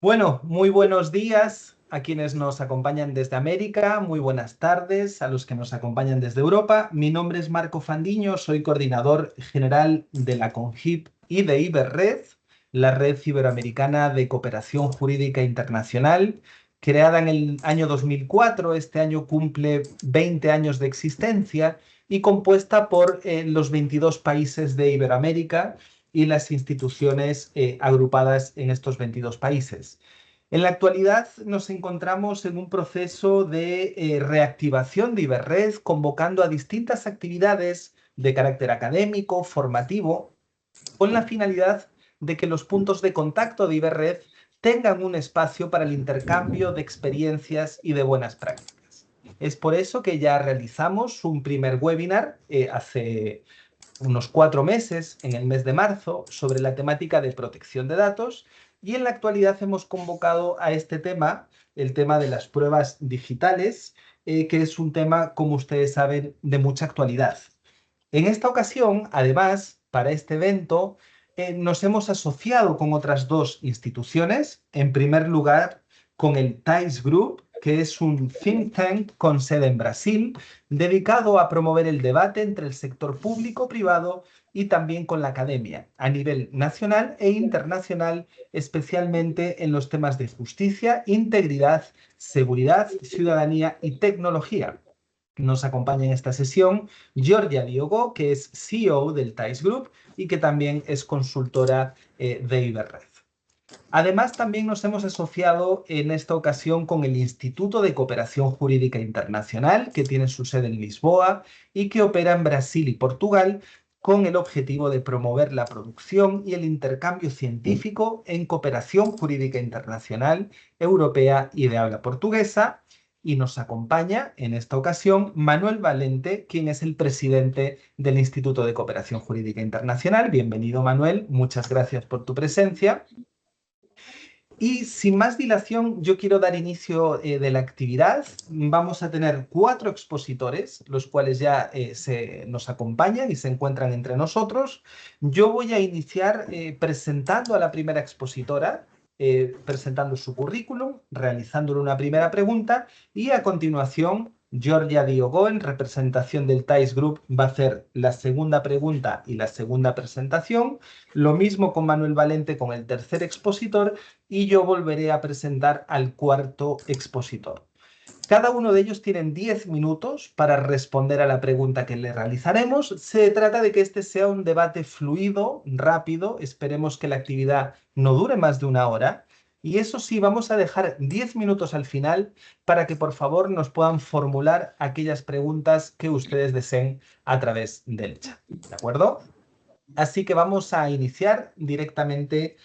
Bueno, muy buenos días a quienes nos acompañan desde América, muy buenas tardes a los que nos acompañan desde Europa. Mi nombre es Marco Fandiño, soy coordinador general de la CONHIP y de Iberred, la Red Iberoamericana de Cooperación Jurídica Internacional, creada en el año 2004. Este año cumple 20 años de existencia y compuesta por los 22 países de Iberoamérica y las instituciones agrupadas en estos 22 países. En la actualidad nos encontramos en un proceso de reactivación de Iberred, convocando a distintas actividades de carácter académico, formativo, con la finalidad de que los puntos de contacto de Iberred tengan un espacio para el intercambio de experiencias y de buenas prácticas. Es por eso que ya realizamos un primer webinar hace unos 4 meses, en el mes de marzo, sobre la temática de protección de datos, y en la actualidad hemos convocado a este tema, el tema de las pruebas digitales, que es un tema, como ustedes saben, de mucha actualidad. En esta ocasión, además, para este evento, nos hemos asociado con otras dos instituciones. En primer lugar, con el TAIS Group, que es un think tank con sede en Brasil, dedicado a promover el debate entre el sector público-privado y también con la academia, a nivel nacional e internacional, especialmente en los temas de justicia, integridad, seguridad, ciudadanía y tecnología. Nos acompaña en esta sesión Georgia Diogo, que es CEO del TAIS Group y que también es consultora de Iberred. Además, también nos hemos asociado en esta ocasión con el Instituto de Cooperación Jurídica Internacional, que tiene su sede en Lisboa y que opera en Brasil y Portugal, con el objetivo de promover la producción y el intercambio científico en cooperación jurídica internacional, europea y de habla portuguesa. Y nos acompaña en esta ocasión Manuel Valente, quien es el presidente del Instituto de Cooperación Jurídica Internacional. Bienvenido, Manuel. Muchas gracias por tu presencia. Y sin más dilación, yo quiero dar inicio de la actividad. Vamos a tener 4 expositores, los cuales ya nos acompañan y se encuentran entre nosotros. Yo voy a iniciar presentando a la primera expositora, presentando su currículum, realizándole una primera pregunta y a continuación Georgia Diogo, en representación del TAIS Group, va a hacer la segunda pregunta y la segunda presentación. Lo mismo con Manuel Valente, con el tercer expositor, y yo volveré a presentar al cuarto expositor. Cada uno de ellos tienen 10 minutos para responder a la pregunta que le realizaremos. Se trata de que este sea un debate fluido, rápido. Esperemos que la actividad no dure más de una hora. Y eso sí, vamos a dejar 10 minutos al final para que por favor nos puedan formular aquellas preguntas que ustedes deseen a través del chat. ¿De acuerdo? Así que vamos a iniciar directamente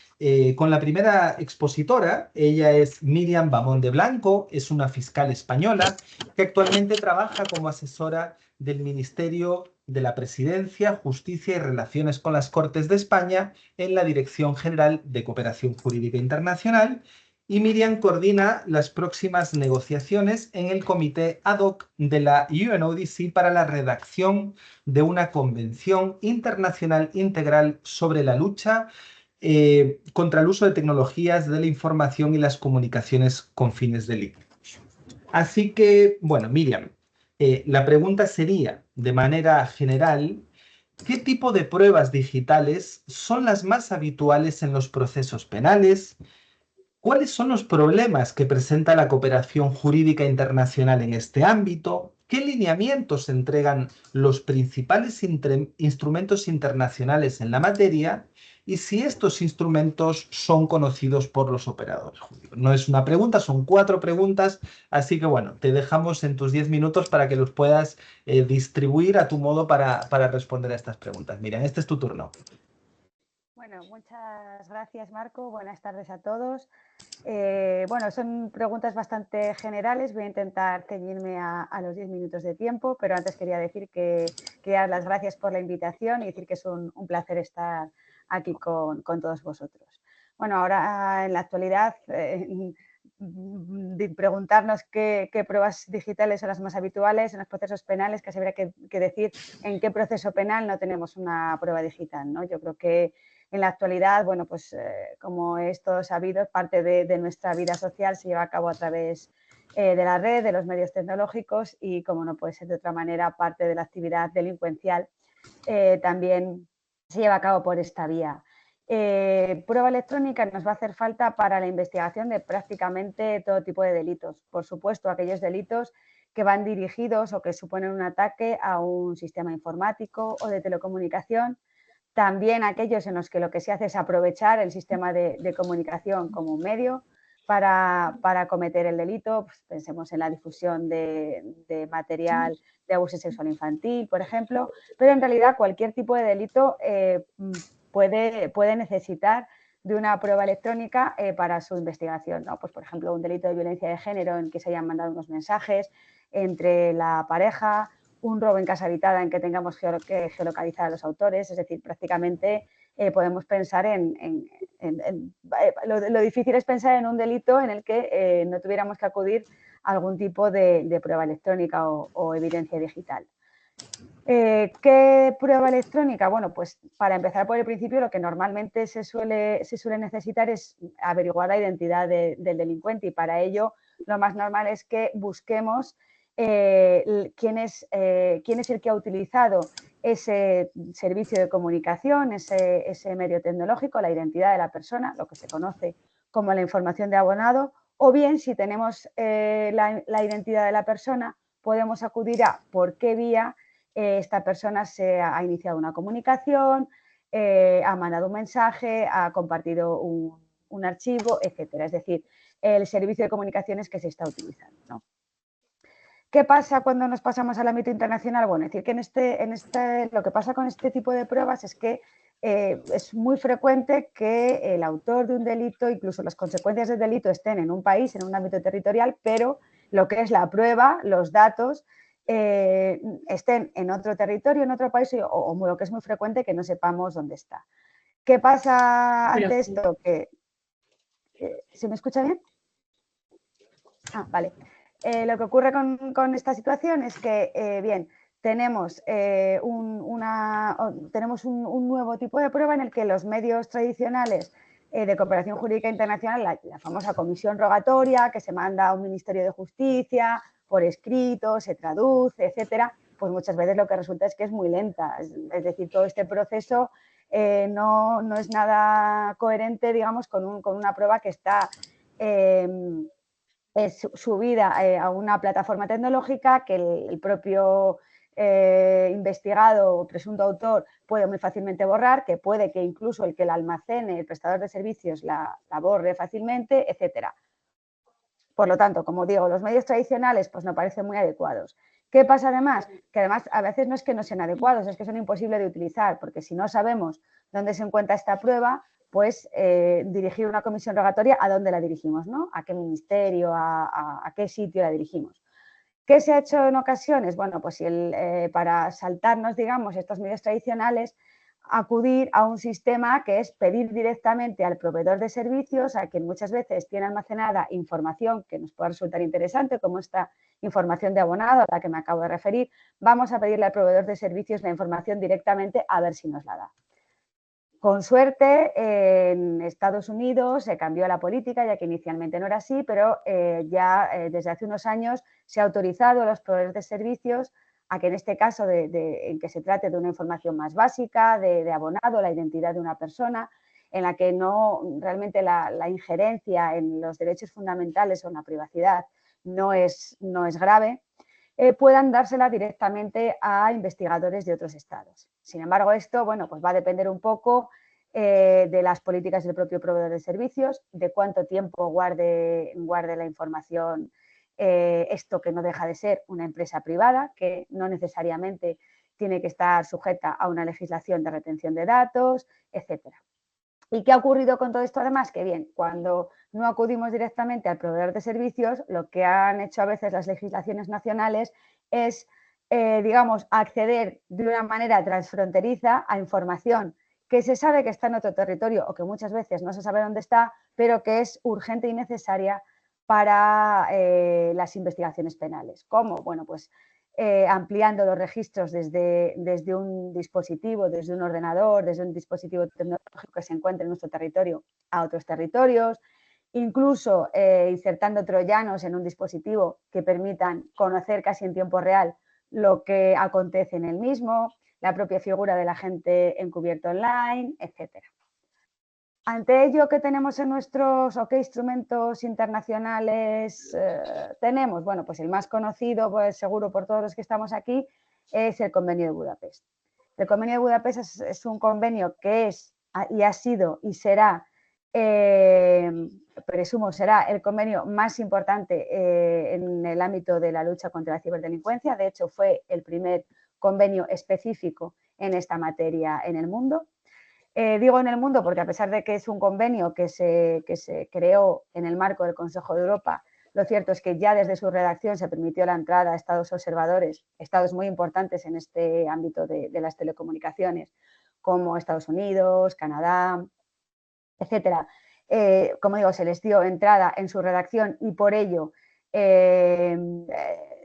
con la primera expositora. Ella es Miriam Bamón de Blanco, es una fiscal española que actualmente trabaja como asesora del Ministerio de la Presidencia, Justicia y Relaciones con las Cortes de España en la Dirección General de Cooperación Jurídica Internacional. Y Miriam coordina las próximas negociaciones en el comité ad hoc de la UNODC para la redacción de una convención internacional integral sobre la lucha contra el uso de tecnologías de la información y las comunicaciones con fines delictivos. Así que, bueno, Miriam, la pregunta sería, de manera general, ¿qué tipo de pruebas digitales son las más habituales en los procesos penales? ¿Cuáles son los problemas que presenta la cooperación jurídica internacional en este ámbito? ¿Qué lineamientos entregan los principales instrumentos internacionales en la materia? Y si estos instrumentos son conocidos por los operadores jurídicos. No es una pregunta, son 4 preguntas, así que bueno, te dejamos en tus 10 minutos para que los puedas distribuir a tu modo para responder a estas preguntas. Mira, este es tu turno. Bueno, muchas gracias, Marco. Buenas tardes a todos. Bueno, son preguntas bastante generales. Voy a intentar ceñirme a los 10 minutos de tiempo, pero antes quería decir que dar las gracias por la invitación y decir que es un placer estar aquí con todos vosotros. Bueno, ahora en la actualidad, preguntarnos qué pruebas digitales son las más habituales en los procesos penales, casi habría que decir en qué proceso penal no tenemos una prueba digital, ¿no? Yo creo que En la actualidad, bueno, pues como es todo sabido, parte de nuestra vida social se lleva a cabo a través de la red, de los medios tecnológicos y, como no puede ser de otra manera, parte de la actividad delincuencial también se lleva a cabo por esta vía. Prueba electrónica nos va a hacer falta para la investigación de prácticamente todo tipo de delitos. Por supuesto, aquellos delitos que van dirigidos o que suponen un ataque a un sistema informático o de telecomunicación. También aquellos en los que lo que se hace es aprovechar el sistema de comunicación como un medio para cometer el delito. Pues pensemos en la difusión de material de abuso sexual infantil, por ejemplo, pero en realidad cualquier tipo de delito puede necesitar de una prueba electrónica para su investigación, ¿no? Pues, por ejemplo, un delito de violencia de género en que se hayan mandado unos mensajes entre la pareja, un robo en casa habitada en que tengamos que geolocalizar a los autores, es decir, prácticamente podemos pensar lo difícil es pensar en un delito en el que no tuviéramos que acudir a algún tipo de prueba electrónica o evidencia digital. ¿Qué prueba electrónica? Bueno, pues para empezar por el principio, lo que normalmente se suele necesitar es averiguar la identidad del delincuente, y para ello lo más normal es que busquemos quién es el que ha utilizado ese servicio de comunicación, ese medio tecnológico, la identidad de la persona, lo que se conoce como la información de abonado, o bien, si tenemos la identidad de la persona, podemos acudir a por qué vía esta persona se ha iniciado una comunicación, ha mandado un mensaje, ha compartido un archivo, etcétera. Es decir, el servicio de comunicaciones que se está utilizando, ¿no? ¿Qué pasa cuando nos pasamos al ámbito internacional? Bueno, es decir, que lo que pasa con este tipo de pruebas es que es muy frecuente que el autor de un delito, incluso las consecuencias del delito, estén en un país, en un ámbito territorial, pero lo que es la prueba, los datos, estén en otro territorio, en otro país, o lo que es muy frecuente, que no sepamos dónde está. ¿Qué pasa ante esto? ¿Se me escucha bien? Ah, vale. Lo que ocurre con esta situación es que, bien, tenemos, tenemos un nuevo tipo de prueba en el que los medios tradicionales de cooperación jurídica internacional, la famosa comisión rogatoria que se manda a un Ministerio de Justicia por escrito, se traduce, etcétera, pues muchas veces lo que resulta es que es muy lenta. Es decir, todo este proceso no es nada coherente, digamos, con una prueba que está subida a una plataforma tecnológica que el propio investigado o presunto autor puede muy fácilmente borrar, que puede que incluso el que la almacene, el prestador de servicios, la borre fácilmente, etcétera. Por lo tanto, como digo, los medios tradicionales pues no parecen muy adecuados. ¿Qué pasa además? Que además a veces no es que no sean adecuados, es que son imposibles de utilizar, porque si no sabemos dónde se encuentra esta prueba, pues dirigir una comisión rogatoria, ¿a dónde la dirigimos? ¿No? ¿A qué ministerio? ¿A qué sitio la dirigimos? ¿Qué se ha hecho en ocasiones? Bueno, pues para saltarnos, digamos, estos medios tradicionales, acudir a un sistema que es pedir directamente al proveedor de servicios, a quien muchas veces tiene almacenada información que nos pueda resultar interesante, como esta información de abonado a la que me acabo de referir. Vamos a pedirle al proveedor de servicios la información directamente a ver si nos la da. Con suerte, en Estados Unidos se cambió la política, ya que inicialmente no era así, pero desde hace unos años se ha autorizado a los proveedores de servicios a que en este caso, en que se trate de una información más básica, de abonado, la identidad de una persona, en la que no realmente la injerencia en los derechos fundamentales o en la privacidad no es grave, puedan dársela directamente a investigadores de otros estados. Sin embargo, esto bueno, pues va a depender un poco de las políticas del propio proveedor de servicios, de cuánto tiempo guarde la información esto, que no deja de ser una empresa privada, que no necesariamente tiene que estar sujeta a una legislación de retención de datos, etcétera. ¿Y qué ha ocurrido con todo esto? Además, que bien, cuando no acudimos directamente al proveedor de servicios, lo que han hecho a veces las legislaciones nacionales es, digamos, acceder de una manera transfronteriza a información que se sabe que está en otro territorio o que muchas veces no se sabe dónde está, pero que es urgente y necesaria para las investigaciones penales. ¿Cómo? Bueno, pues ampliando los registros desde un dispositivo, desde un ordenador, desde un dispositivo tecnológico que se encuentre en nuestro territorio a otros territorios, incluso insertando troyanos en un dispositivo que permitan conocer casi en tiempo real lo que acontece en el mismo, la propia figura del agente encubierto online, etcétera. Ante ello, ¿qué tenemos en nuestros o qué instrumentos internacionales tenemos? Bueno, pues el más conocido, pues seguro por todos los que estamos aquí, es el Convenio de Budapest. El Convenio de Budapest es un convenio que es y ha sido y será, presumo, será el convenio más importante en el ámbito de la lucha contra la ciberdelincuencia. De hecho, fue el primer convenio específico en esta materia en el mundo. Digo en el mundo porque a pesar de que es un convenio que se creó en el marco del Consejo de Europa, lo cierto es que ya desde su redacción se permitió la entrada a estados observadores, estados muy importantes en este ámbito de las telecomunicaciones, como Estados Unidos, Canadá, etcétera. Como digo, se les dio entrada en su redacción y por ello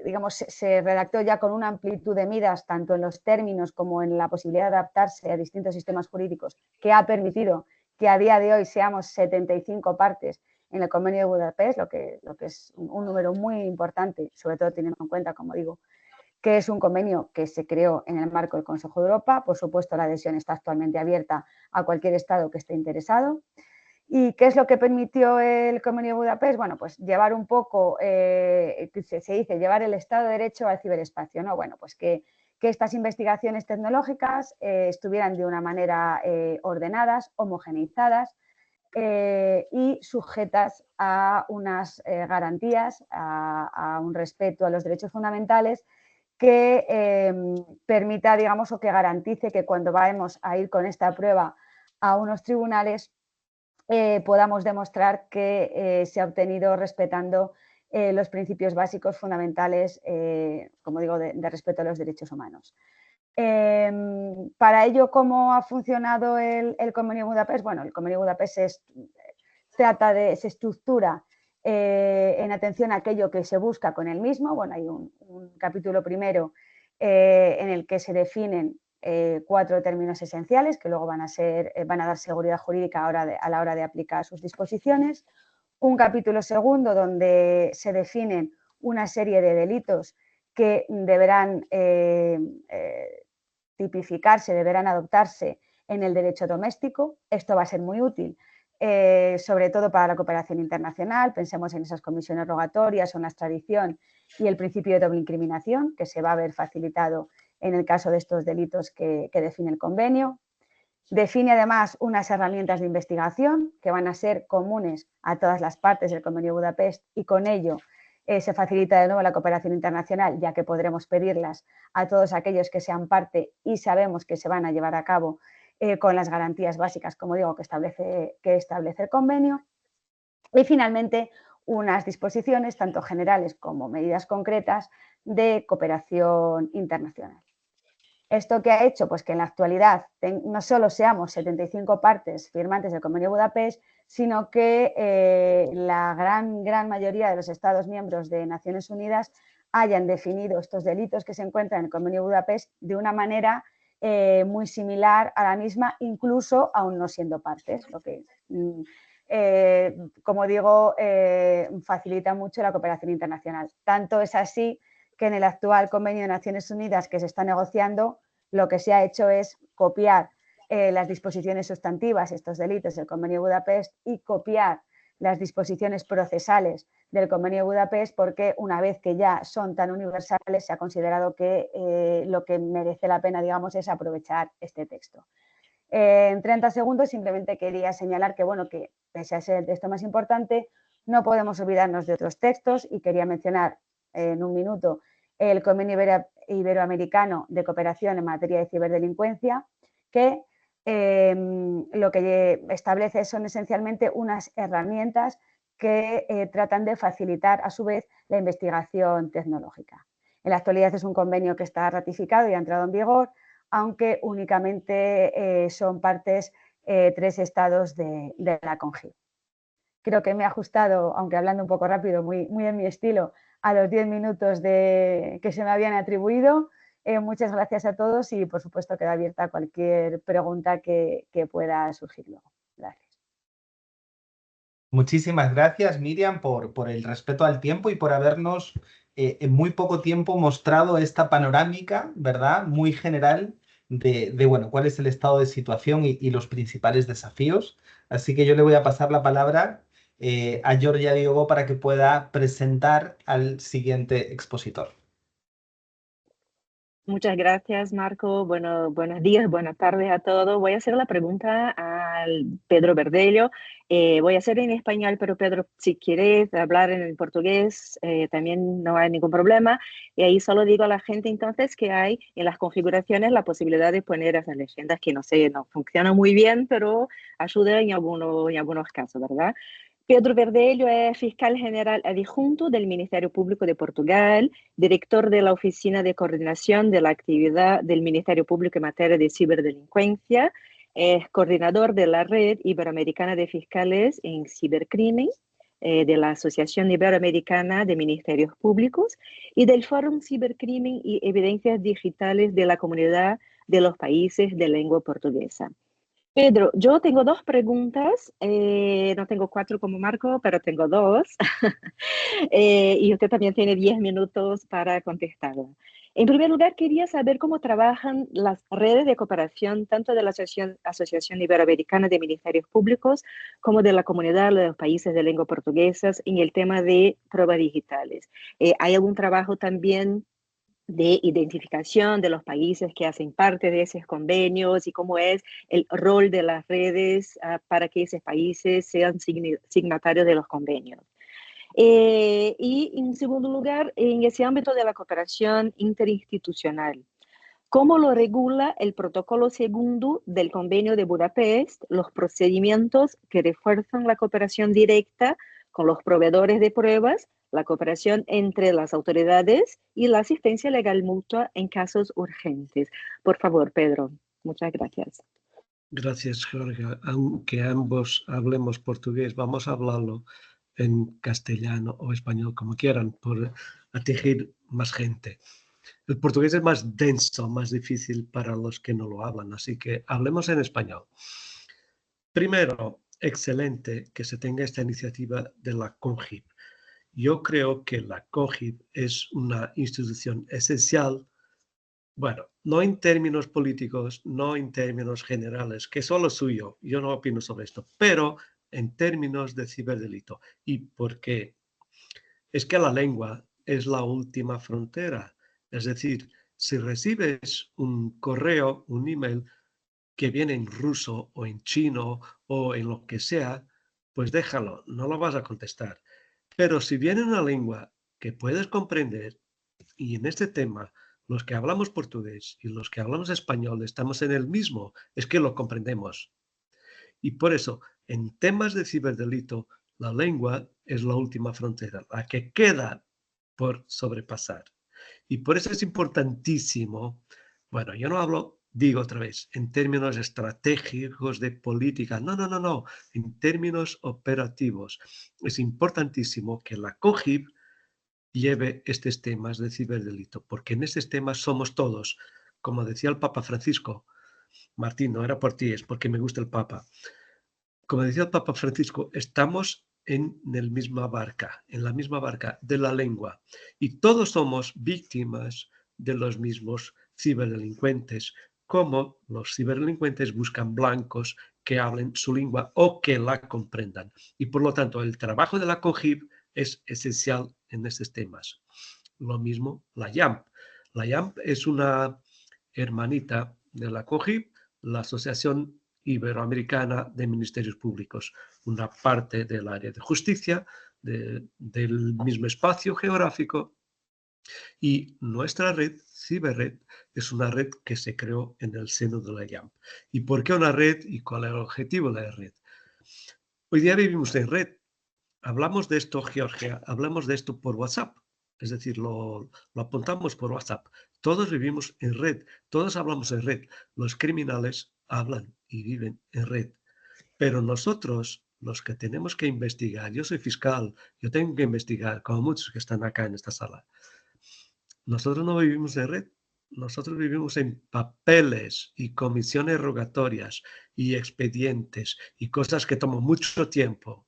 digamos, se redactó ya con una amplitud de miras, tanto en los términos como en la posibilidad de adaptarse a distintos sistemas jurídicos, que ha permitido que a día de hoy seamos 75 partes en el Convenio de Budapest, lo que es un número muy importante, sobre todo teniendo en cuenta, como digo, que es un convenio que se creó en el marco del Consejo de Europa. Por supuesto, la adhesión está actualmente abierta a cualquier Estado que esté interesado. ¿Y qué es lo que permitió el Convenio de Budapest? Bueno, pues llevar un poco, se dice, llevar el Estado de Derecho al ciberespacio, ¿no? Bueno, pues que estas investigaciones tecnológicas estuvieran de una manera ordenadas, homogeneizadas y sujetas a unas garantías, a un respeto a los derechos fundamentales que permita, digamos, o que garantice que cuando vayamos a ir con esta prueba a unos tribunales, podamos demostrar que se ha obtenido respetando los principios básicos fundamentales, como digo, de respeto a los derechos humanos. Para ello, ¿cómo ha funcionado el Convenio de Budapest? Bueno, el Convenio de Budapest se estructura en atención a aquello que se busca con el mismo. Bueno, hay un capítulo primero en el que se definen 4 términos esenciales que luego van a dar seguridad jurídica a la hora de aplicar sus disposiciones. Un capítulo segundo donde se definen una serie de delitos que deberán tipificarse, deberán adoptarse en el derecho doméstico. Esto va a ser muy útil, sobre todo para la cooperación internacional. Pensemos en esas comisiones rogatorias o en la extradición y el principio de doble incriminación, que se va a ver facilitado en el caso de estos delitos que define el convenio. Define además unas herramientas de investigación que van a ser comunes a todas las partes del Convenio de Budapest y con ello se facilita de nuevo la cooperación internacional, ya que podremos pedirlas a todos aquellos que sean parte y sabemos que se van a llevar a cabo con las garantías básicas, como digo, que establece el convenio. Y finalmente, unas disposiciones, tanto generales como medidas concretas, de cooperación internacional. ¿Esto qué ha hecho? Pues que en la actualidad no solo seamos 75 partes firmantes del Convenio de Budapest, sino que la gran mayoría de los Estados miembros de Naciones Unidas hayan definido estos delitos que se encuentran en el Convenio de Budapest de una manera muy similar a la misma, incluso aún no siendo partes, lo que, como digo, facilita mucho la cooperación internacional. Tanto es así que en el actual Convenio de Naciones Unidas que se está negociando, lo que se ha hecho es copiar las disposiciones sustantivas, estos delitos del Convenio de Budapest, y copiar las disposiciones procesales del Convenio de Budapest, porque una vez que ya son tan universales, se ha considerado que lo que merece la pena, digamos, es aprovechar este texto. En 30 segundos simplemente quería señalar que, bueno, que pese a ser el texto más importante, no podemos olvidarnos de otros textos y quería mencionar en un minuto el Convenio Iberoamericano de Cooperación en materia de ciberdelincuencia, que lo que establece son esencialmente unas herramientas que tratan de facilitar a su vez la investigación tecnológica. En la actualidad es un convenio que está ratificado y ha entrado en vigor, aunque únicamente son partes 3 estados de la CONGIP. Creo que me he ajustado, aunque hablando un poco rápido, muy en mi estilo, a los 10 minutos que se me habían atribuido. Muchas gracias a todos y, por supuesto, queda abierta cualquier pregunta que pueda surgir luego. Gracias. Muchísimas gracias, Miriam, por el respeto al tiempo y por habernos en muy poco tiempo mostrado esta panorámica, ¿verdad? Muy general bueno, cuál es el estado de situación y los principales desafíos. Así que yo le voy a pasar la palabra a Georgia Diogo para que pueda presentar al siguiente expositor. Muchas gracias, Marco. Bueno, buenos días, buenas tardes a todos. Voy a hacer la pregunta al Pedro Verdelho. Voy a hacer en español, pero Pedro, si quieres hablar en portugués, también no hay ningún problema. Y ahí solo digo a la gente entonces que hay en las configuraciones la posibilidad de poner esas leyendas que no sé, no funcionan muy bien, pero ayuda en algunos casos, ¿verdad? Pedro Verdelho es fiscal general adjunto del Ministerio Público de Portugal, director de la Oficina de Coordinación de la Actividad del Ministerio Público en materia de ciberdelincuencia, es coordinador de la Red Iberoamericana de Fiscales en Cibercrimen, de la Asociación Iberoamericana de Ministerios Públicos y del Fórum Cibercrimen y Evidencias Digitales de la Comunidad de los Países de Lengua Portuguesa. Pedro, yo tengo dos preguntas, no tengo 4 como Marco, pero tengo 2, y usted también tiene 10 minutos para contestarla. En primer lugar, quería saber cómo trabajan las redes de cooperación, tanto de la Asociación Iberoamericana de Ministerios Públicos como de la Comunidad de los Países de Lengua Portuguesas en el tema de pruebas digitales. ¿Hay algún trabajo también de identificación de los países que hacen parte de esos convenios y cómo es el rol de las redes para que esos países sean signatarios de los convenios? Y en segundo lugar, en ese ámbito de la cooperación interinstitucional, ¿cómo lo regula el protocolo segundo del convenio de Budapest, los procedimientos que refuerzan la cooperación directa con los proveedores de pruebas, la cooperación entre las autoridades y la asistencia legal mutua en casos urgentes? Por favor, Pedro. Muchas gracias. Gracias, Georgia. Aunque ambos hablemos portugués, vamos a hablarlo en castellano o español, como quieran, por atingir más gente. El portugués es más denso, más difícil para los que no lo hablan, así que hablemos en español. Primero, excelente que se tenga esta iniciativa de la CONGIP. Yo creo que la CONGIP es una institución esencial, bueno, no en términos políticos, no en términos generales, que es lo suyo, yo no opino sobre esto, pero en términos de ciberdelito. ¿Y por qué? Es que la lengua es la última frontera. Es decir, si recibes un correo, un email que viene en ruso o en chino o en lo que sea, pues déjalo, no lo vas a contestar. Pero si viene una lengua que puedes comprender, y en este tema los que hablamos portugués y los que hablamos español estamos en el mismo, es que lo comprendemos. Y por eso, en temas de ciberdelito, la lengua es la última frontera, la que queda por sobrepasar. Y por eso es importantísimo, bueno, yo no hablo, digo otra vez, en términos estratégicos de política, no, en términos operativos. Es importantísimo que la COGIP lleve estos temas de ciberdelito, porque en estos temas somos todos, como decía el Papa Francisco. Martín, no era por ti, es porque me gusta el Papa. Como decía el Papa Francisco, estamos en la misma barca de la lengua, y todos somos víctimas de los mismos ciberdelincuentes, como los ciberdelincuentes buscan blancos que hablen su lengua o que la comprendan. Y por lo tanto, el trabajo de la COGIP es esencial en estos temas. Lo mismo la YAMP. La YAMP es una hermanita de la COGIP, la Asociación Iberoamericana de Ministerios Públicos, una parte del área de justicia, del mismo espacio geográfico, y nuestra red, Ciberred, es una red que se creó en el seno de la YAMP. ¿Y por qué una red y cuál es el objetivo de la red? Hoy día vivimos en red. Hablamos de esto, Georgia, hablamos de esto por WhatsApp. Es decir, lo apuntamos por WhatsApp. Todos vivimos en red, todos hablamos en red. Los criminales hablan y viven en red. Pero nosotros, los que tenemos que investigar, yo soy fiscal, yo tengo que investigar, como muchos que están acá en esta sala. Nosotros no vivimos de red, nosotros vivimos en papeles y comisiones rogatorias y expedientes y cosas que toman mucho tiempo.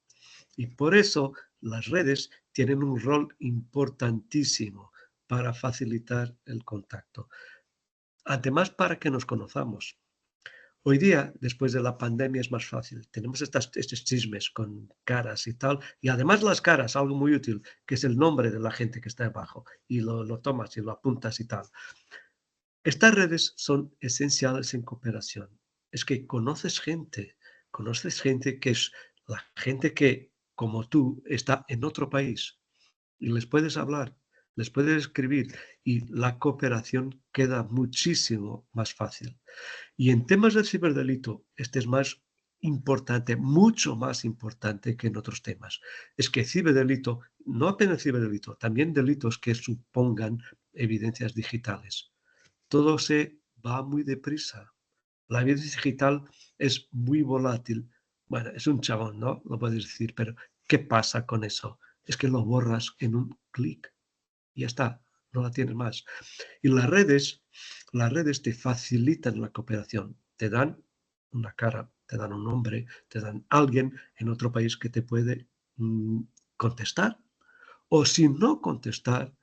Y por eso las redes tienen un rol importantísimo para facilitar el contacto. Además, para que nos conozcamos. Hoy día, después de la pandemia, es más fácil. Tenemos estos chismes con caras y tal. Y además las caras, algo muy útil, que es el nombre de la gente que está abajo. Y lo tomas y lo apuntas y tal. Estas redes son esenciales en cooperación. Es que conoces gente que es la gente que, como tú, está en otro país. Y les puedes hablar, les puedes escribir y la cooperación queda muchísimo más fácil. Y en temas del ciberdelito, este es más importante, mucho más importante que en otros temas. Es que ciberdelito, no apenas ciberdelito, también delitos que supongan evidencias digitales. Todo se va muy deprisa. La evidencia digital es muy volátil. Bueno, es un chabón, ¿no? Lo puedes decir, pero ¿qué pasa con eso? Es que lo borras en un clic y ya está, no la tienes más. Y las redes te facilitan la cooperación, te dan una cara, te dan un nombre, te dan alguien en otro país que te puede contestar. O si no contestar,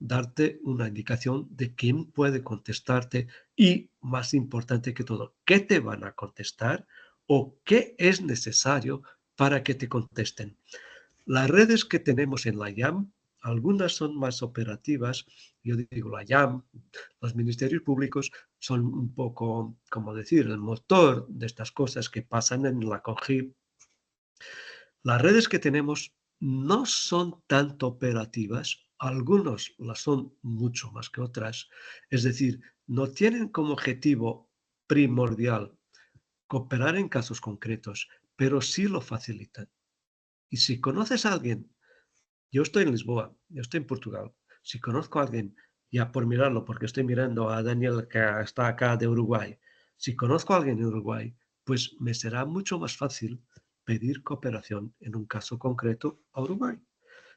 darte una indicación de quién puede contestarte y, más importante que todo, qué te van a contestar o qué es necesario para que te contesten. Las redes que tenemos en la IAM, algunas son más operativas. Yo digo, la IAM, los ministerios públicos son un poco, como decir, el motor de estas cosas que pasan en la CONGIP. Las redes que tenemos no son tanto operativas, algunos las son mucho más que otras, es decir, no tienen como objetivo primordial cooperar en casos concretos, pero sí lo facilitan. Y si conoces a alguien, yo estoy en Lisboa, yo estoy en Portugal, si conozco a alguien, ya por mirarlo, porque estoy mirando a Daniel que está acá de Uruguay, si conozco a alguien en Uruguay, pues me será mucho más fácil pedir cooperación en un caso concreto a Uruguay.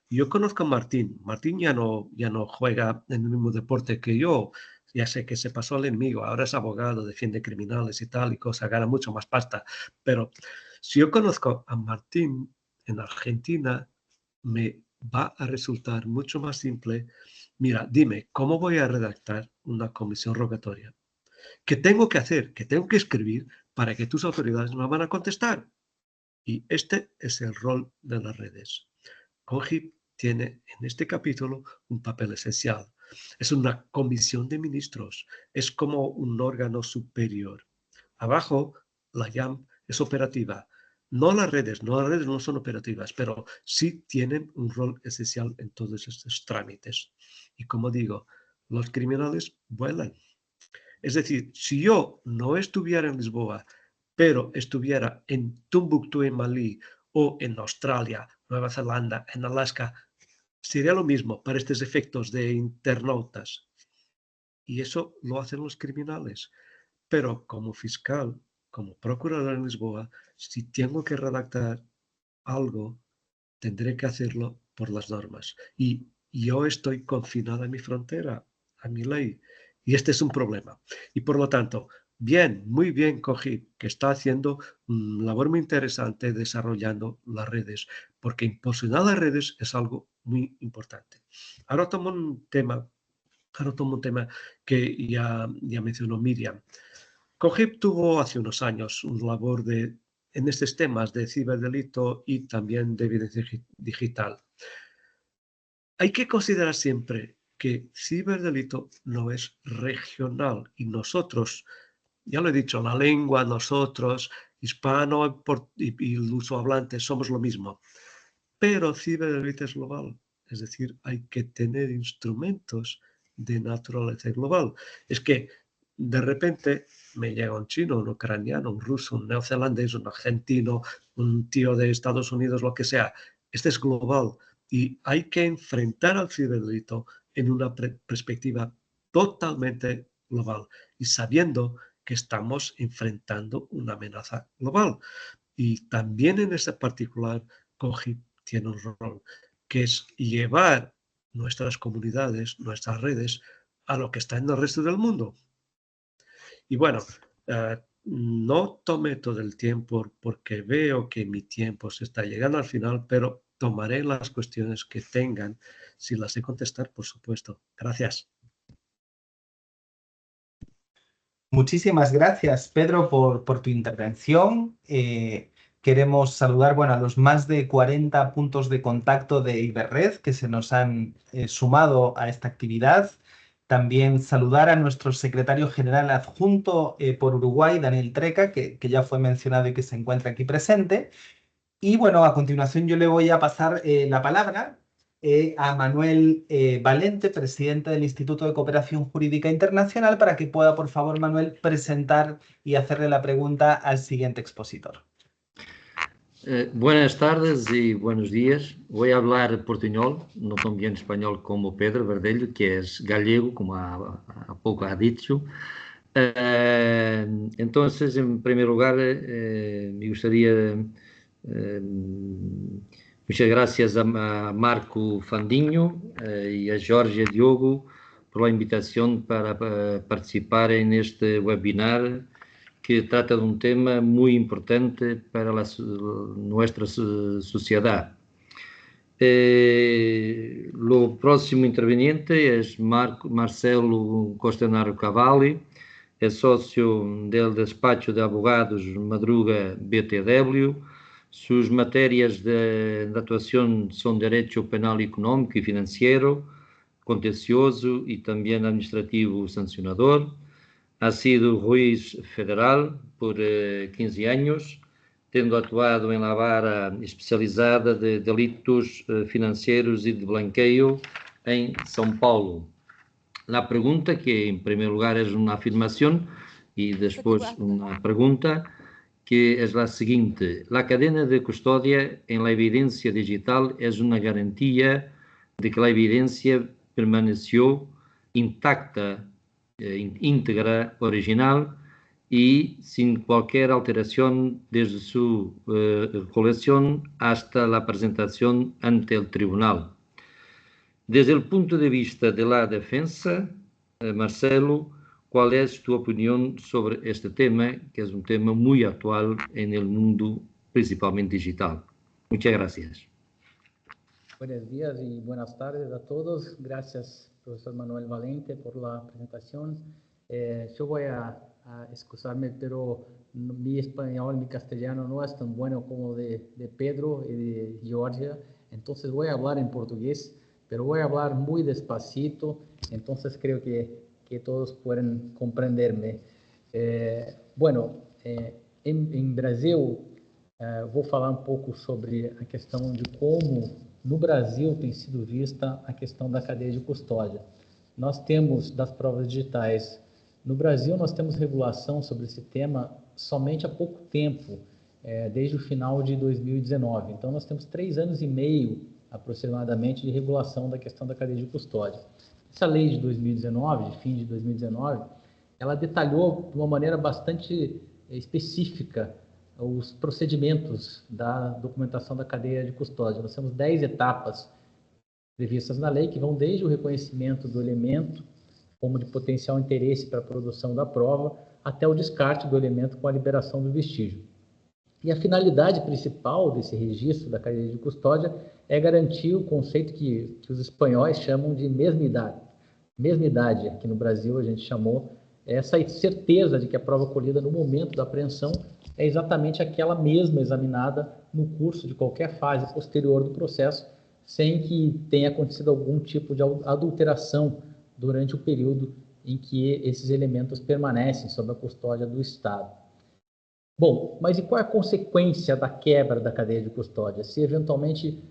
Yo conozco a Martín. Martín ya no juega en el mismo deporte que yo. Ya sé que se pasó al enemigo. Ahora es abogado, defiende criminales y tal y cosa, gana mucho más pasta. Pero si yo conozco a Martín en Argentina, me va a resultar mucho más simple. Mira, dime, ¿cómo voy a redactar una comisión rogatoria? ¿Qué tengo que hacer? ¿Qué tengo que escribir para que tus autoridades me van a contestar? Y este es el rol de las redes. CONGIP tiene en este capítulo un papel esencial. Es una comisión de ministros, es como un órgano superior. Abajo, la IAM es operativa. Las redes no son operativas, pero sí tienen un rol esencial en todos estos trámites. Y como digo, los criminales vuelan. Es decir, si yo no estuviera en Lisboa, pero estuviera en Tumbuctú, en Malí, o en Australia, Nueva Zelanda, en Alaska, sería lo mismo para estos efectos de internautas. Y eso lo hacen los criminales. Pero como fiscal, como procurador en Lisboa, si tengo que redactar algo, tendré que hacerlo por las normas. Y yo estoy confinado a mi frontera, a mi ley. Y este es un problema. Y por lo tanto, bien, muy bien COGIP, que está haciendo una labor muy interesante desarrollando las redes, porque impulsionar las redes es algo muy importante. Ahora tomo un tema que ya mencionó Miriam. COGIP tuvo hace unos años una labor en estos temas de ciberdelito y también de evidencia digital. Hay que considerar siempre que ciberdelito no es regional y nosotros, ya lo he dicho, la lengua, nosotros, hispano y luso hablante somos lo mismo, pero ciberdelito es global, es decir, hay que tener instrumentos de naturaleza global. Es que de repente me llega un chino, un ucraniano, un ruso, un neozelandés, un argentino, un tío de Estados Unidos, lo que sea. Este es global y hay que enfrentar al ciberdelito en una perspectiva totalmente global y sabiendo que estamos enfrentando una amenaza global. Y también en ese particular, COGIP tiene un rol, que es llevar nuestras comunidades, nuestras redes, a lo que está en el resto del mundo. Y bueno, no tomé todo el tiempo porque veo que mi tiempo se está llegando al final, pero tomaré las cuestiones que tengan, si las sé contestar, por supuesto. Gracias. Muchísimas gracias, Pedro, por tu intervención. Queremos saludar, bueno, a los más de 40 puntos de contacto de Iberred que se nos han sumado a esta actividad. También saludar a nuestro secretario general adjunto por Uruguay, Daniel Treca, que ya fue mencionado y que se encuentra aquí presente. Y bueno, a continuación yo le voy a pasar la palabra a Manuel Valente, presidente del Instituto de Cooperación Jurídica Internacional, para que pueda, por favor, Manuel, presentar y hacerle la pregunta al siguiente expositor. Buenas tardes y buenos días. Voy a hablar portuñol, no tan bien español como Pedro Verdelho, que es gallego, como há pouco ha dicho. Entonces, en primer lugar, me gustaría... muchas gracias a Marco Fandinho y a Jorge Diogo por la invitación para participar en este webinar que trata de un tema muy importante para nuestra sociedad. Lo próximo interveniente es Marcelo Costanaro Cavalli, é sócio del despacho de abogados Madruga BTW. Sus materias de actuación son derecho penal económico y financiero, contencioso y también administrativo sancionador. Ha sido juez federal por 15 años, tendo actuado en la vara especializada de delitos financieros y de blanqueo en São Paulo. La pregunta, que en primer lugar es una afirmación y después una pregunta, que es la siguiente: la cadena de custodia en la evidencia digital es una garantía de que la evidencia permaneció intacta, íntegra, original y sin cualquier alteración desde su colección hasta la presentación ante el tribunal. Desde el punto de vista de la defensa, Marcelo, ¿cuál es tu opinión sobre este tema, que es un tema muy actual en el mundo, principalmente digital? Muchas gracias. Buenos días y buenas tardes a todos. Gracias, profesor Manuel Valente, por la presentación. Yo voy a excusarme, pero mi español, mi castellano no es tan bueno como de Pedro y de Georgia, entonces voy a hablar en portugués, pero voy a hablar muy despacito, entonces creo que todos pueden comprenderme. Em Brasil, vou falar um pouco sobre a questão de como no Brasil tem sido vista a questão da cadeia de custódia. Nós temos, das provas digitais, no Brasil nós temos regulação sobre esse tema somente há pouco tempo, desde o final de 2019. Então nós temos 3 anos e meio, aproximadamente, de regulação da questão da cadeia de custódia. Essa lei de 2019, de fim de 2019, ela detalhou de uma maneira bastante específica os procedimentos da documentação da cadeia de custódia. Nós temos 10 etapas previstas na lei, que vão desde o reconhecimento do elemento como de potencial interesse para a produção da prova, até o descarte do elemento com a liberação do vestígio. E a finalidade principal desse registro da cadeia de custódia é garantir o conceito que os espanhóis chamam de mesmidade. Mesmidade, aqui no Brasil a gente chamou essa certeza de que a prova colhida no momento da apreensão é exatamente aquela mesma examinada no curso de qualquer fase posterior do processo, sem que tenha acontecido algum tipo de adulteração durante o período em que esses elementos permanecem sob a custódia do Estado. Bom, mas e qual é a consequência da quebra da cadeia de custódia, se eventualmente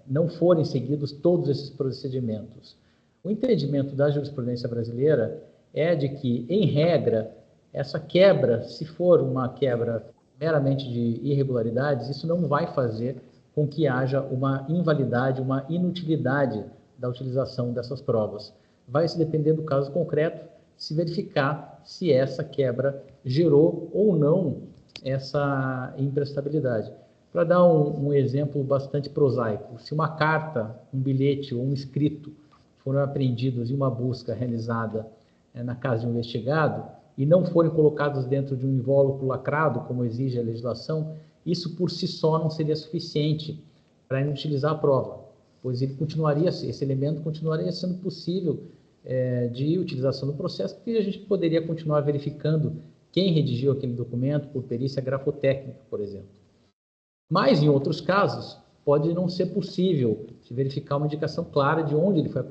não forem seguidos todos esses procedimentos? O entendimento da jurisprudência brasileira é de que, em regra, essa quebra, se for uma quebra meramente de irregularidades, isso não vai fazer com que haja uma invalidade, uma inutilidade da utilização dessas provas. Vai se depender do caso concreto, se verificar se essa quebra gerou ou não essa imprestabilidade. Para dar um exemplo bastante prosaico, se uma carta, um bilhete ou um escrito foram apreendidos em uma busca realizada na casa de um investigado e não forem colocados dentro de um invólucro lacrado, como exige a legislação, isso por si só não seria suficiente para inutilizar a prova, pois esse elemento continuaria sendo possível de utilização no processo, porque a gente poderia continuar verificando quem redigiu aquele documento por perícia grafotécnica, por exemplo. Mas, em outros casos, pode não ser possível se verificar uma indicação clara de onde ele foi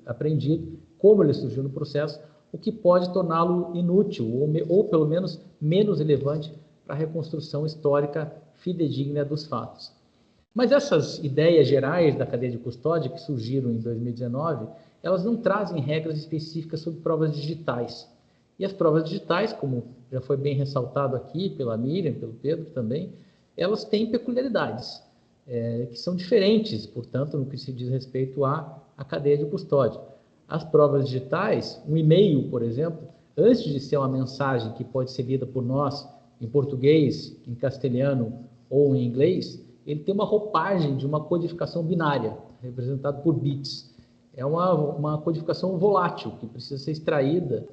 apreendido, como ele surgiu no processo, o que pode torná-lo inútil ou, pelo menos, menos relevante para a reconstrução histórica fidedigna dos fatos. Mas essas ideias gerais da cadeia de custódia que surgiram em 2019, elas não trazem regras específicas sobre provas digitais. E as provas digitais, como já foi bem ressaltado aqui pela Miriam, pelo Pedro também, elas têm peculiaridades que são diferentes, portanto, no que se diz respeito à cadeia de custódia. As provas digitais, um e-mail, por exemplo, antes de ser uma mensagem que pode ser lida por nós em português, em castelhano ou em inglês, ele tem uma roupagem de uma codificação binária, representada por bits. É uma codificação volátil, que precisa ser extraída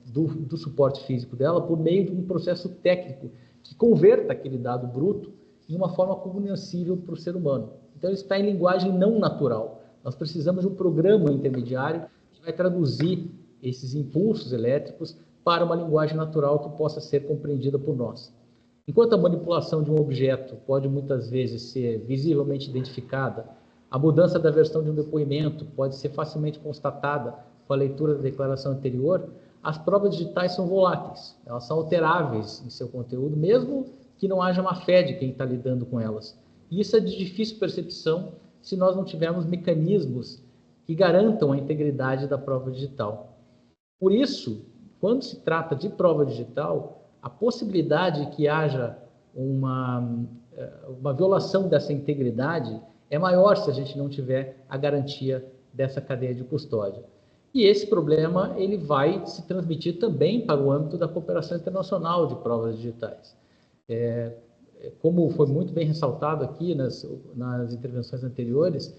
do suporte físico dela por meio de um processo técnico que converta aquele dado bruto em uma forma compreensível para o ser humano. Então, ele está em linguagem não natural. Nós precisamos de um programa intermediário que vai traduzir esses impulsos elétricos para uma linguagem natural que possa ser compreendida por nós. Enquanto a manipulação de um objeto pode muitas vezes ser visivelmente identificada, a mudança da versão de um depoimento pode ser facilmente constatada com a leitura da declaração anterior, as provas digitais são voláteis, elas são alteráveis em seu conteúdo, mesmo que não haja má fé de quem está lidando com elas. E isso é de difícil percepção se nós não tivermos mecanismos que garantam a integridade da prova digital. Por isso, quando se trata de prova digital, a possibilidade de que haja uma violação dessa integridade é maior se a gente não tiver a garantia dessa cadeia de custódia. E esse problema ele vai se transmitir também para o âmbito da cooperação internacional de provas digitais. Como foi muito bem ressaltado aqui nas intervenções anteriores,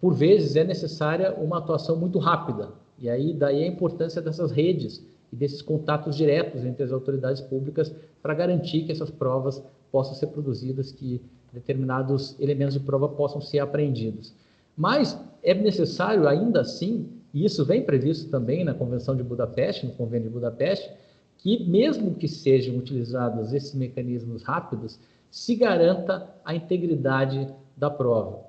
por vezes é necessária uma atuação muito rápida. E aí daí a importância dessas redes e desses contatos diretos entre as autoridades públicas para garantir que essas provas possam ser produzidas, que determinados elementos de prova possam ser apreendidos. Mas é necessário, ainda assim, e isso vem previsto também na Convenção de Budapeste, no Convênio de Budapeste, que mesmo que sejam utilizados esses mecanismos rápidos, se garanta a integridade da prova.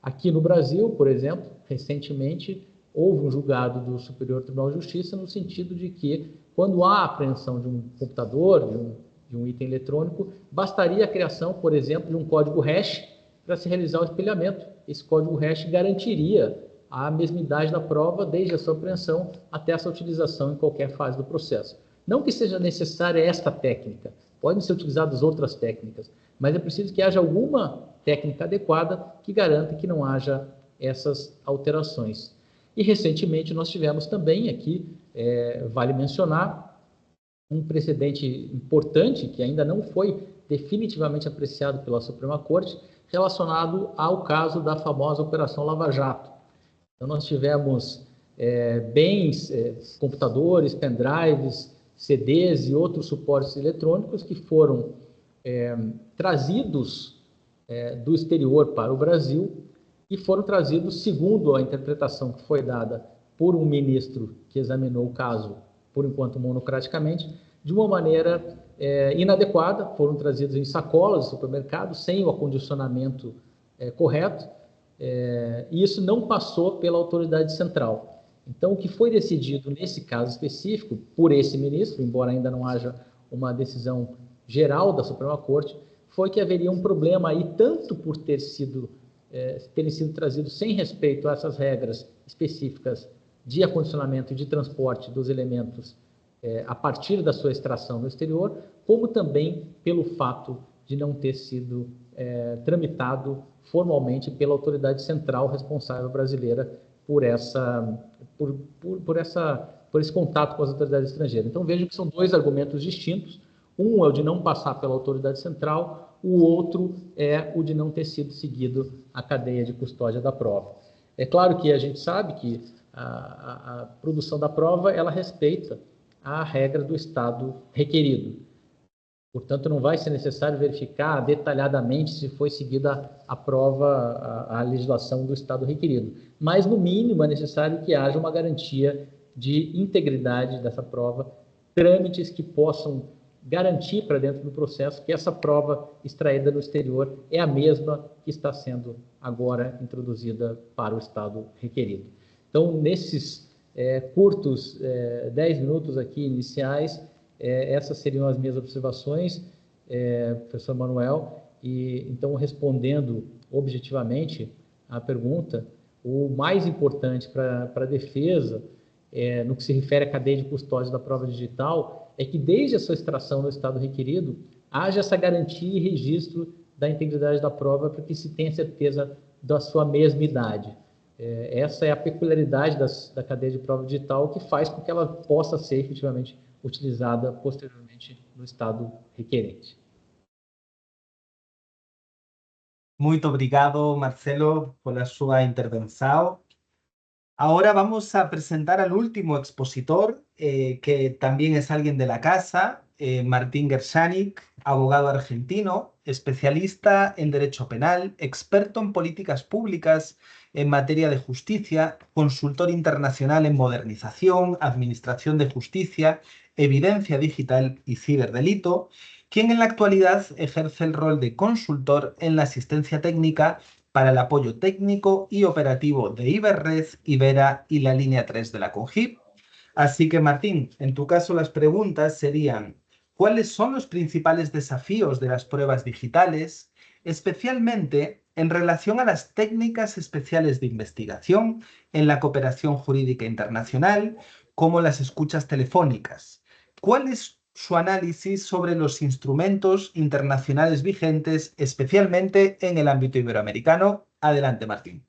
Aqui no Brasil, por exemplo, recentemente, houve um julgado do Superior Tribunal de Justiça no sentido de que, quando há apreensão de um computador, de um item eletrônico, bastaria a criação, por exemplo, de um código hash para se realizar o espelhamento. Esse código hash garantiria a mesmidade da prova desde a sua apreensão até essa utilização em qualquer fase do processo. Não que seja necessária esta técnica, podem ser utilizadas outras técnicas, mas é preciso que haja alguma técnica adequada que garanta que não haja essas alterações. E recentemente nós tivemos também aqui, vale mencionar, um precedente importante que ainda não foi definitivamente apreciado pela Suprema Corte, relacionado ao caso da famosa Operação Lava Jato. Então nós tivemos bens, computadores, pendrives, CDs e outros suportes eletrônicos que foram trazidos do exterior para o Brasil e foram trazidos, segundo a interpretação que foi dada por um ministro que examinou o caso, por enquanto monocraticamente, de uma maneira inadequada, foram trazidos em sacolas de supermercado, sem o acondicionamento correto, e isso não passou pela autoridade central. Então, o que foi decidido nesse caso específico, por esse ministro, embora ainda não haja uma decisão geral da Suprema Corte, foi que haveria um problema aí, tanto por terem sido trazidos sem respeito a essas regras específicas de acondicionamento e de transporte dos elementos a partir da sua extração no exterior, como também pelo fato de não ter sido tramitado formalmente pela autoridade central responsável brasileira por esse contato com as autoridades estrangeiras. Então, vejo que são dois argumentos distintos. Um é o de não passar pela autoridade central, o outro é o de não ter sido seguido a cadeia de custódia da prova. É claro que a gente sabe que a produção da prova, ela respeita a regra do estado requerido. Portanto, não vai ser necessário verificar detalhadamente se foi seguida a prova, a legislação do estado requerido. Mas, no mínimo, é necessário que haja uma garantia de integridade dessa prova, trâmites que possam garantir para dentro do processo que essa prova extraída no exterior é a mesma que está sendo agora introduzida para o estado requerido. Então, nesses curtos 10 minutos aqui iniciais, essas seriam as minhas observações, professor Manuel, e então, respondendo objetivamente à pergunta, o mais importante para a defesa, no que se refere à cadeia de custódia da prova digital, é que desde a sua extração no estado requerido, haja essa garantia e registro da integridade da prova para que se tenha certeza da sua mesmidade. Essa é a peculiaridade da cadeia de prova digital que faz com que ela possa ser efetivamente utilizada posteriormente no estado requerente. Muito obrigado, Marcelo, por sua intervenção. Ahora vamos a presentar al último expositor, que también es alguien de la casa, Martín Gersánik, abogado argentino, especialista en derecho penal, experto en políticas públicas en materia de justicia, consultor internacional en modernización, administración de justicia, evidencia digital y ciberdelito, quien en la actualidad ejerce el rol de consultor en la asistencia técnica para el apoyo técnico y operativo de Iberred, Ibera y la línea 3 de la CONGIP. Así que, Martín, en tu caso las preguntas serían: ¿cuáles son los principales desafíos de las pruebas digitales, especialmente en relación a las técnicas especiales de investigación en la cooperación jurídica internacional, como las escuchas telefónicas? ¿Cuál es su análisis sobre los instrumentos internacionales vigentes, especialmente en el ámbito iberoamericano? Adelante, Martín.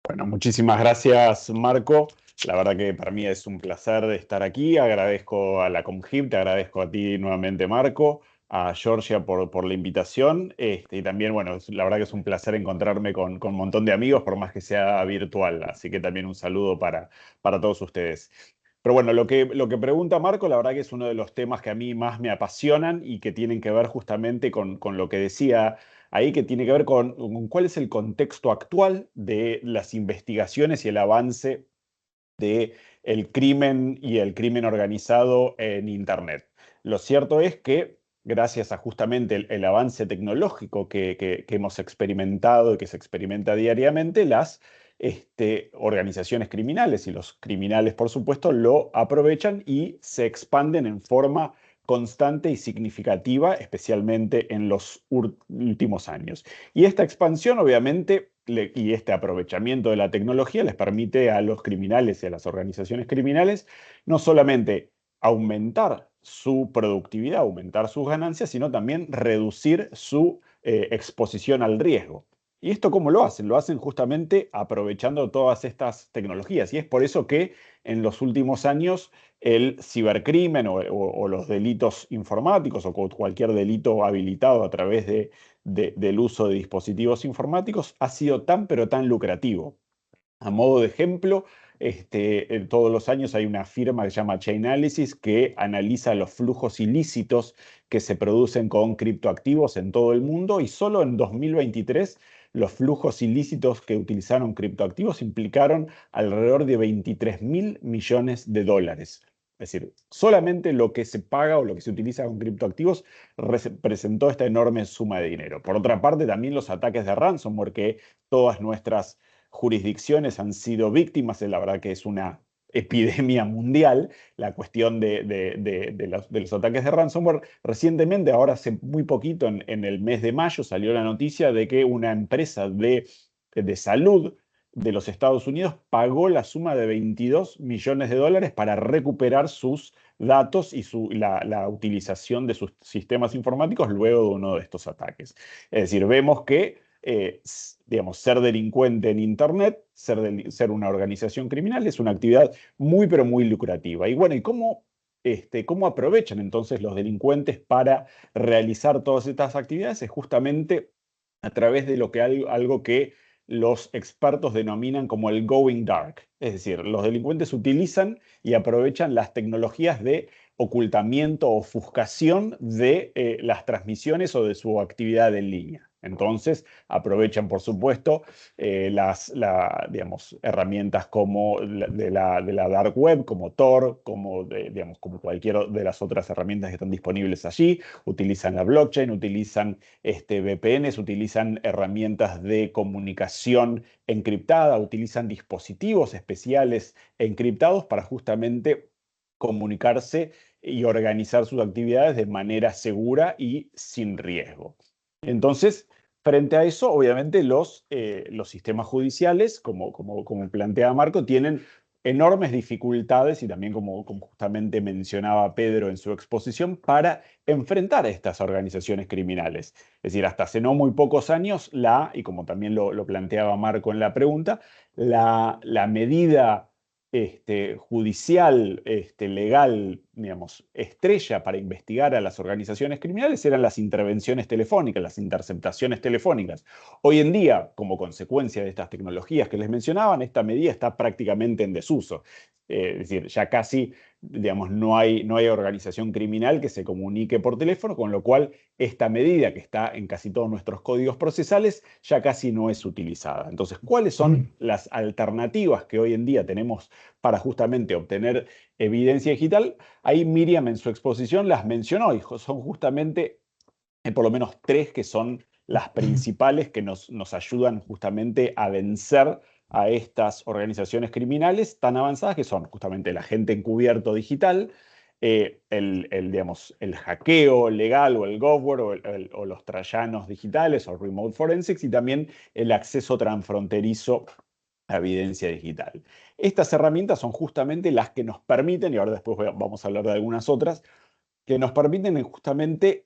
Bueno, muchísimas gracias, Marco. La verdad que para mí es un placer estar aquí. Agradezco a la CONGIP, te agradezco a ti nuevamente, Marco, a Georgia por la invitación. Y también, bueno, la verdad que es un placer encontrarme con un montón de amigos, por más que sea virtual. Así que también un saludo para todos ustedes. Pero bueno, lo que pregunta Marco, la verdad que es uno de los temas que a mí más me apasionan y que tienen que ver justamente con lo que decía ahí, que tiene que ver con cuál es el contexto actual de las investigaciones y el avance del crimen y el crimen organizado en Internet. Lo cierto es que gracias a justamente el avance tecnológico que hemos experimentado y que se experimenta diariamente, las organizaciones criminales y los criminales, por supuesto, lo aprovechan y se expanden en forma constante y significativa, especialmente en los últimos años. Y esta expansión, obviamente, y este aprovechamiento de la tecnología les permite a los criminales y a las organizaciones criminales no solamente aumentar su productividad, aumentar sus ganancias, sino también reducir su exposición al riesgo. ¿Y esto cómo lo hacen? Lo hacen justamente aprovechando todas estas tecnologías. Y es por eso que en los últimos años el cibercrimen o los delitos informáticos o cualquier delito habilitado a través del uso de dispositivos informáticos ha sido tan pero tan lucrativo. A modo de ejemplo, todos los años hay una firma que se llama Chainalysis que analiza los flujos ilícitos que se producen con criptoactivos en todo el mundo, y solo en 2023 los flujos ilícitos que utilizaron criptoactivos implicaron alrededor de 23.000 millones de dólares. Es decir, solamente lo que se paga o lo que se utiliza con criptoactivos representó esta enorme suma de dinero. Por otra parte, también los ataques de ransomware, que todas nuestras jurisdicciones han sido víctimas, la verdad que es una epidemia mundial, la cuestión de los ataques de ransomware. Recientemente, ahora hace muy poquito, en el mes de mayo, salió la noticia de que una empresa de salud de los Estados Unidos pagó la suma de 22 millones de dólares para recuperar sus datos y la utilización de sus sistemas informáticos luego de uno de estos ataques. Es decir, vemos que digamos, ser delincuente en Internet, ser una organización criminal, es una actividad muy, pero muy lucrativa. Y bueno, ¿y cómo cómo aprovechan entonces los delincuentes para realizar todas estas actividades es justamente a través de algo que los expertos denominan como el going dark. Es decir, los delincuentes utilizan y aprovechan las tecnologías de ocultamiento o ofuscación de las transmisiones o de su actividad en línea. Entonces, aprovechan, por supuesto, digamos, herramientas como de la dark web, como Tor, como cualquier de las otras herramientas que están disponibles allí. Utilizan la blockchain, utilizan VPNs, utilizan herramientas de comunicación encriptada, utilizan dispositivos especiales encriptados para justamente comunicarse y organizar sus actividades de manera segura y sin riesgo. Entonces, frente a eso, obviamente los sistemas judiciales, como planteaba Marco, tienen enormes dificultades y también como justamente mencionaba Pedro en su exposición, para enfrentar a estas organizaciones criminales. Es decir, hasta hace no muy pocos años, y como también lo planteaba Marco en la pregunta, la medida judicial, legal, digamos, estrella para investigar a las organizaciones criminales eran las intervenciones telefónicas, las interceptaciones telefónicas. Hoy en día, como consecuencia de estas tecnologías que les mencionaban, esta medida está prácticamente en desuso. Es decir, ya casi, digamos, no hay organización criminal que se comunique por teléfono, con lo cual esta medida que está en casi todos nuestros códigos procesales ya casi no es utilizada. Entonces, ¿cuáles son las alternativas que hoy en día tenemos para justamente obtener evidencia digital? Ahí Miriam en su exposición las mencionó y son justamente por lo menos 3 que son las principales que nos ayudan justamente a vencer a estas organizaciones criminales tan avanzadas, que son justamente el agente encubierto digital, el hackeo legal o el govware o los troyanos digitales o remote forensics, y también el acceso transfronterizo a evidencia digital. Estas herramientas son justamente las que nos permiten, y ahora después vamos a hablar de algunas otras, que nos permiten justamente,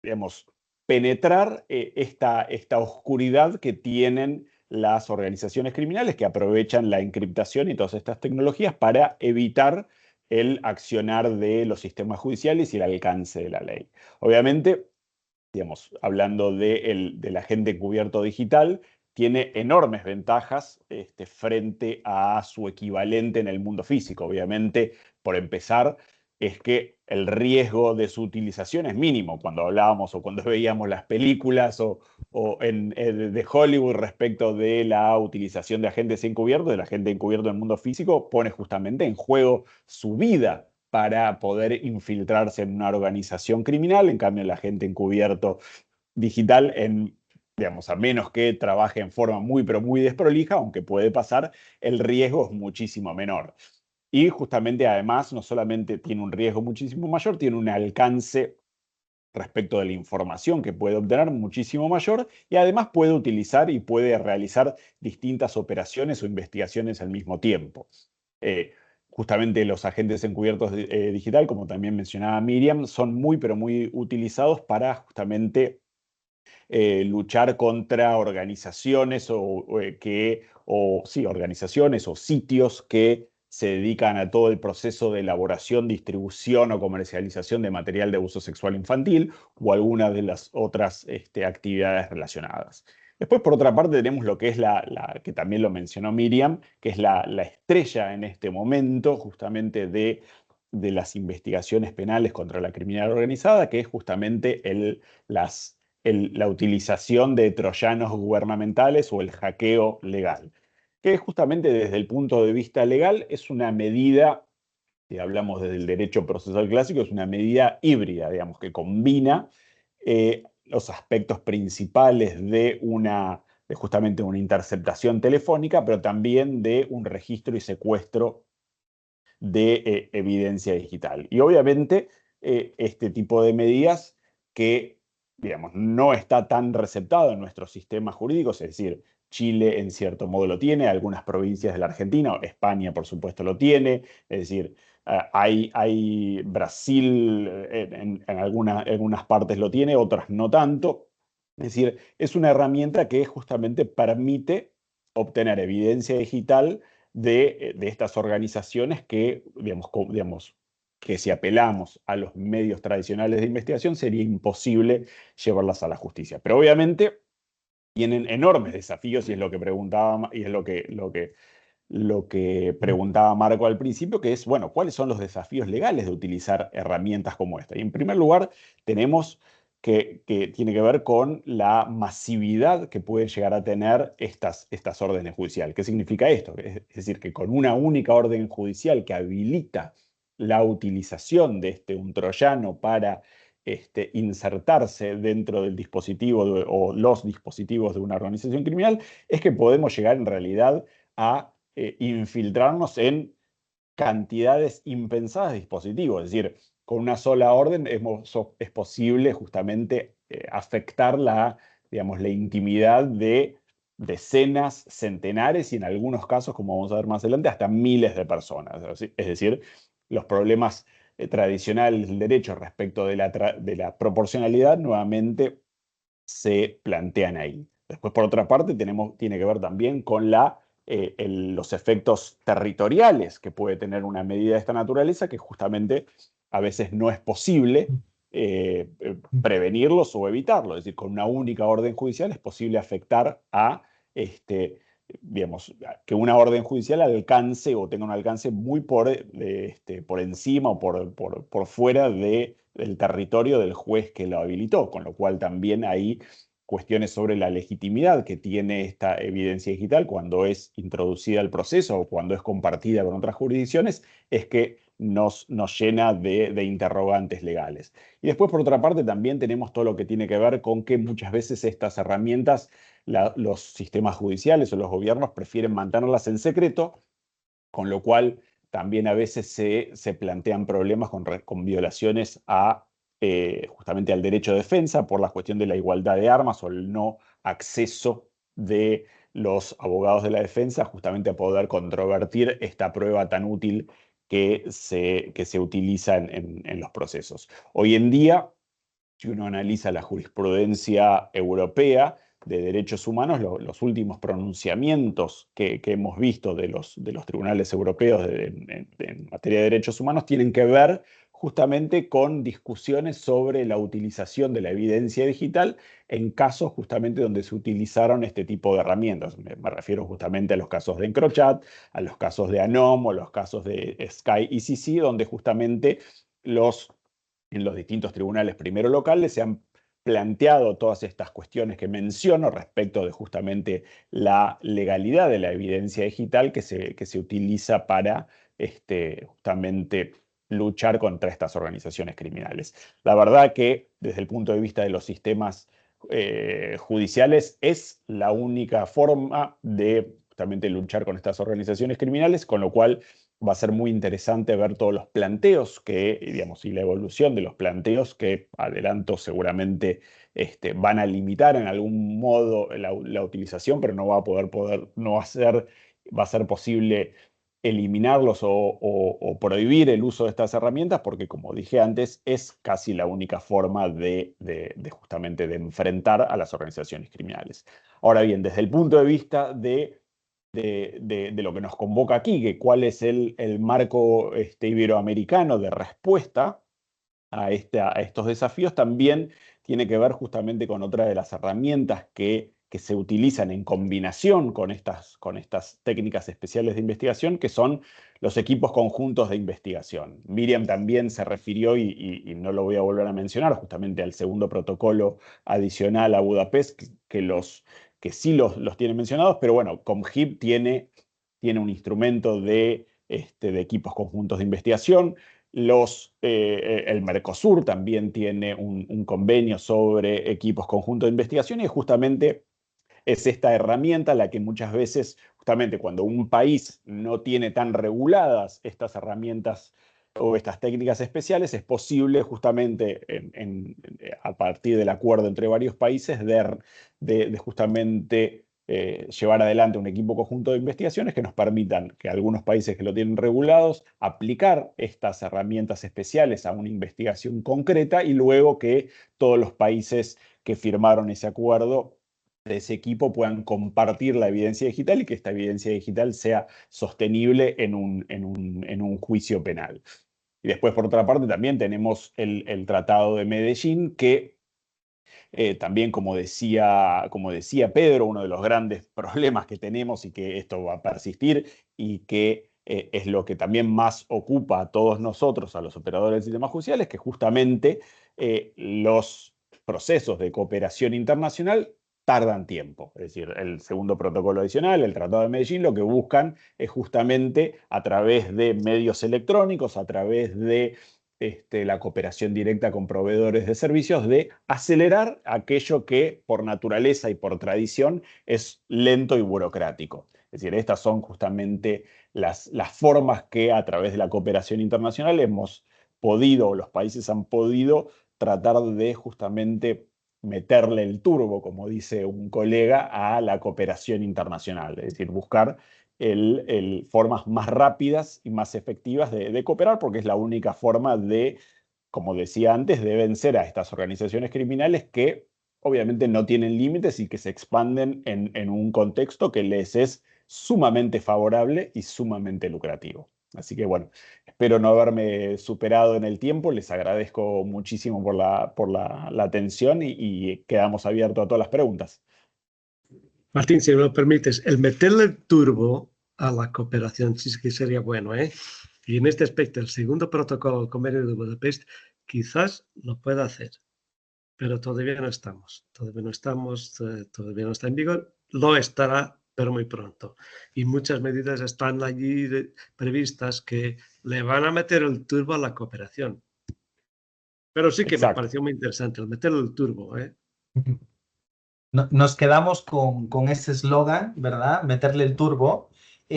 digamos, penetrar esta oscuridad que tienen las organizaciones criminales, que aprovechan la encriptación y todas estas tecnologías para evitar el accionar de los sistemas judiciales y el alcance de la ley. Obviamente, digamos, hablando del agente encubierto digital, tiene enormes ventajas frente a su equivalente en el mundo físico. Obviamente, por empezar, es que el riesgo de su utilización es mínimo. Cuando hablábamos o cuando veíamos las películas de Hollywood respecto de la utilización de agentes encubiertos, del agente encubierto en el mundo físico, pone justamente en juego su vida para poder infiltrarse en una organización criminal. En cambio, el agente encubierto digital, digamos, a menos que trabaje en forma muy, pero muy desprolija, aunque puede pasar, el riesgo es muchísimo menor. Y justamente, además, no solamente tiene un riesgo muchísimo mayor, tiene un alcance respecto de la información que puede obtener muchísimo mayor, y además puede utilizar y puede realizar distintas operaciones o investigaciones al mismo tiempo. Justamente los agentes encubiertos digital, como también mencionaba Miriam, son muy, pero muy utilizados para justamente luchar contra organizaciones organizaciones o sitios que se dedican a todo el proceso de elaboración, distribución o comercialización de material de uso sexual infantil o alguna de las otras actividades relacionadas. Después, por otra parte, tenemos lo que es que también lo mencionó Miriam, que es la estrella en este momento justamente de las investigaciones penales contra la criminalidad organizada, que es justamente la utilización de troyanos gubernamentales o el hackeo legal, que justamente desde el punto de vista legal es una medida, si hablamos desde el derecho procesal clásico, es una medida híbrida, digamos, que combina los aspectos principales de justamente una interceptación telefónica, pero también de un registro y secuestro de evidencia digital. Y obviamente este tipo de medidas que, digamos, no está tan receptado en nuestros sistemas jurídicos, es decir, Chile en cierto modo lo tiene, algunas provincias de la Argentina, España por supuesto lo tiene, es decir, hay Brasil en algunas partes lo tiene, otras no tanto. Es decir, es una herramienta que justamente permite obtener evidencia digital de estas organizaciones que, digamos, que si apelamos a los medios tradicionales de investigación sería imposible llevarlas a la justicia. Pero obviamente tienen enormes desafíos y es lo que preguntaba, y es lo que preguntaba Marco al principio, que es, bueno, ¿cuáles son los desafíos legales de utilizar herramientas como esta? Y en primer lugar, tenemos que tiene que ver con la masividad que pueden llegar a tener estas órdenes judiciales. ¿Qué significa esto? Es decir, que con una única orden judicial que habilita la utilización de un troyano para insertarse dentro del dispositivo o los dispositivos de una organización criminal, es que podemos llegar en realidad a infiltrarnos en cantidades impensadas de dispositivos. Es decir, con una sola orden es posible justamente afectar digamos, la intimidad de decenas, centenares y en algunos casos, como vamos a ver más adelante, hasta miles de personas. Es decir, los problemas tradicionales del derecho respecto de la proporcionalidad nuevamente se plantean ahí. Después, por otra parte, tiene que ver también con los efectos territoriales que puede tener una medida de esta naturaleza, que justamente a veces no es posible prevenirlos o evitarlos. Es decir, con una única orden judicial es posible afectar digamos, que una orden judicial alcance o tenga un alcance muy por encima o por fuera del territorio del juez que lo habilitó, con lo cual también hay cuestiones sobre la legitimidad que tiene esta evidencia digital cuando es introducida al proceso o cuando es compartida con otras jurisdicciones, es que nos llena de interrogantes legales. Y después, por otra parte, también tenemos todo lo que tiene que ver con que muchas veces estas herramientas los sistemas judiciales o los gobiernos prefieren mantenerlas en secreto, con lo cual también a veces se plantean problemas con violaciones justamente al derecho de defensa por la cuestión de la igualdad de armas o el no acceso de los abogados de la defensa justamente a poder controvertir esta prueba tan útil que se utiliza en los procesos. Hoy en día, si uno analiza la jurisprudencia europea de derechos humanos, los últimos pronunciamientos que hemos visto de los tribunales europeos en materia de derechos humanos tienen que ver justamente con discusiones sobre la utilización de la evidencia digital en casos justamente donde se utilizaron este tipo de herramientas. Me refiero justamente a los casos de Encrochat, a los casos de Anom o los casos de Sky ICC, donde justamente en los distintos tribunales primero locales se han planteado todas estas cuestiones que menciono respecto de justamente la legalidad de la evidencia digital que se utiliza para justamente luchar contra estas organizaciones criminales. La verdad que desde el punto de vista de los sistemas judiciales es la única forma de justamente luchar con estas organizaciones criminales, con lo cual va a ser muy interesante ver todos los planteos digamos, y la evolución de los planteos que, adelanto, seguramente van a limitar en algún modo la utilización, pero no va a ser posible eliminarlos o prohibir el uso de estas herramientas, porque como dije antes, es casi la única forma justamente de enfrentar a las organizaciones criminales. Ahora bien, desde el punto de vista de lo que nos convoca aquí, que cuál es el marco iberoamericano de respuesta a estos desafíos, también tiene que ver justamente con otra de las herramientas que se utilizan en combinación con estas técnicas especiales de investigación, que son los equipos conjuntos de investigación. Miriam también se refirió, y no lo voy a volver a mencionar, justamente al segundo protocolo adicional a Budapest, que sí los tiene mencionados, pero bueno, COMGIP tiene un instrumento de equipos conjuntos de investigación. El Mercosur también tiene un convenio sobre equipos conjuntos de investigación y justamente es esta herramienta la que muchas veces, justamente cuando un país no tiene tan reguladas estas herramientas o estas técnicas especiales, es posible justamente a partir del acuerdo entre varios países de justamente llevar adelante un equipo conjunto de investigaciones que nos permitan que algunos países que lo tienen regulados aplicar estas herramientas especiales a una investigación concreta y luego que todos los países que firmaron ese acuerdo de ese equipo puedan compartir la evidencia digital y que esta evidencia digital sea sostenible en un juicio penal. Y después, por otra parte, también tenemos el Tratado de Medellín, que también, como decía Pedro, uno de los grandes problemas que tenemos y que esto va a persistir y que es lo que también más ocupa a todos nosotros, a los operadores del sistema judicial, es que justamente los procesos de cooperación internacional tardan tiempo. Es decir, el segundo protocolo adicional, el Tratado de Medellín, lo que buscan es justamente a través de medios electrónicos, a través de la cooperación directa con proveedores de servicios, de acelerar aquello que por naturaleza y por tradición es lento y burocrático. Es decir, estas son justamente las formas que a través de la cooperación internacional hemos podido, los países han podido tratar de justamente meterle el turbo, como dice un colega, a la cooperación internacional. Es decir, buscar formas más rápidas y más efectivas de cooperar, porque es la única forma de, como decía antes, de vencer a estas organizaciones criminales que obviamente no tienen límites y que se expanden en un contexto que les es sumamente favorable y sumamente lucrativo. Así que bueno, espero no haberme superado en el tiempo. Les agradezco muchísimo por la atención y quedamos abiertos a todas las preguntas. Martín, si me lo permites, el meterle el turbo a la cooperación sí que sería bueno, ¿eh? Y en este aspecto, el segundo protocolo del Convenio de Budapest quizás lo pueda hacer, pero todavía no estamos, todavía no está en vigor, lo estará, pero muy pronto. Y muchas medidas están allí previstas que le van a meter el turbo a la cooperación. Pero sí que Exacto. me pareció muy interesante el meterle el turbo, ¿eh? Nos quedamos con ese eslogan, ¿verdad? Meterle el turbo.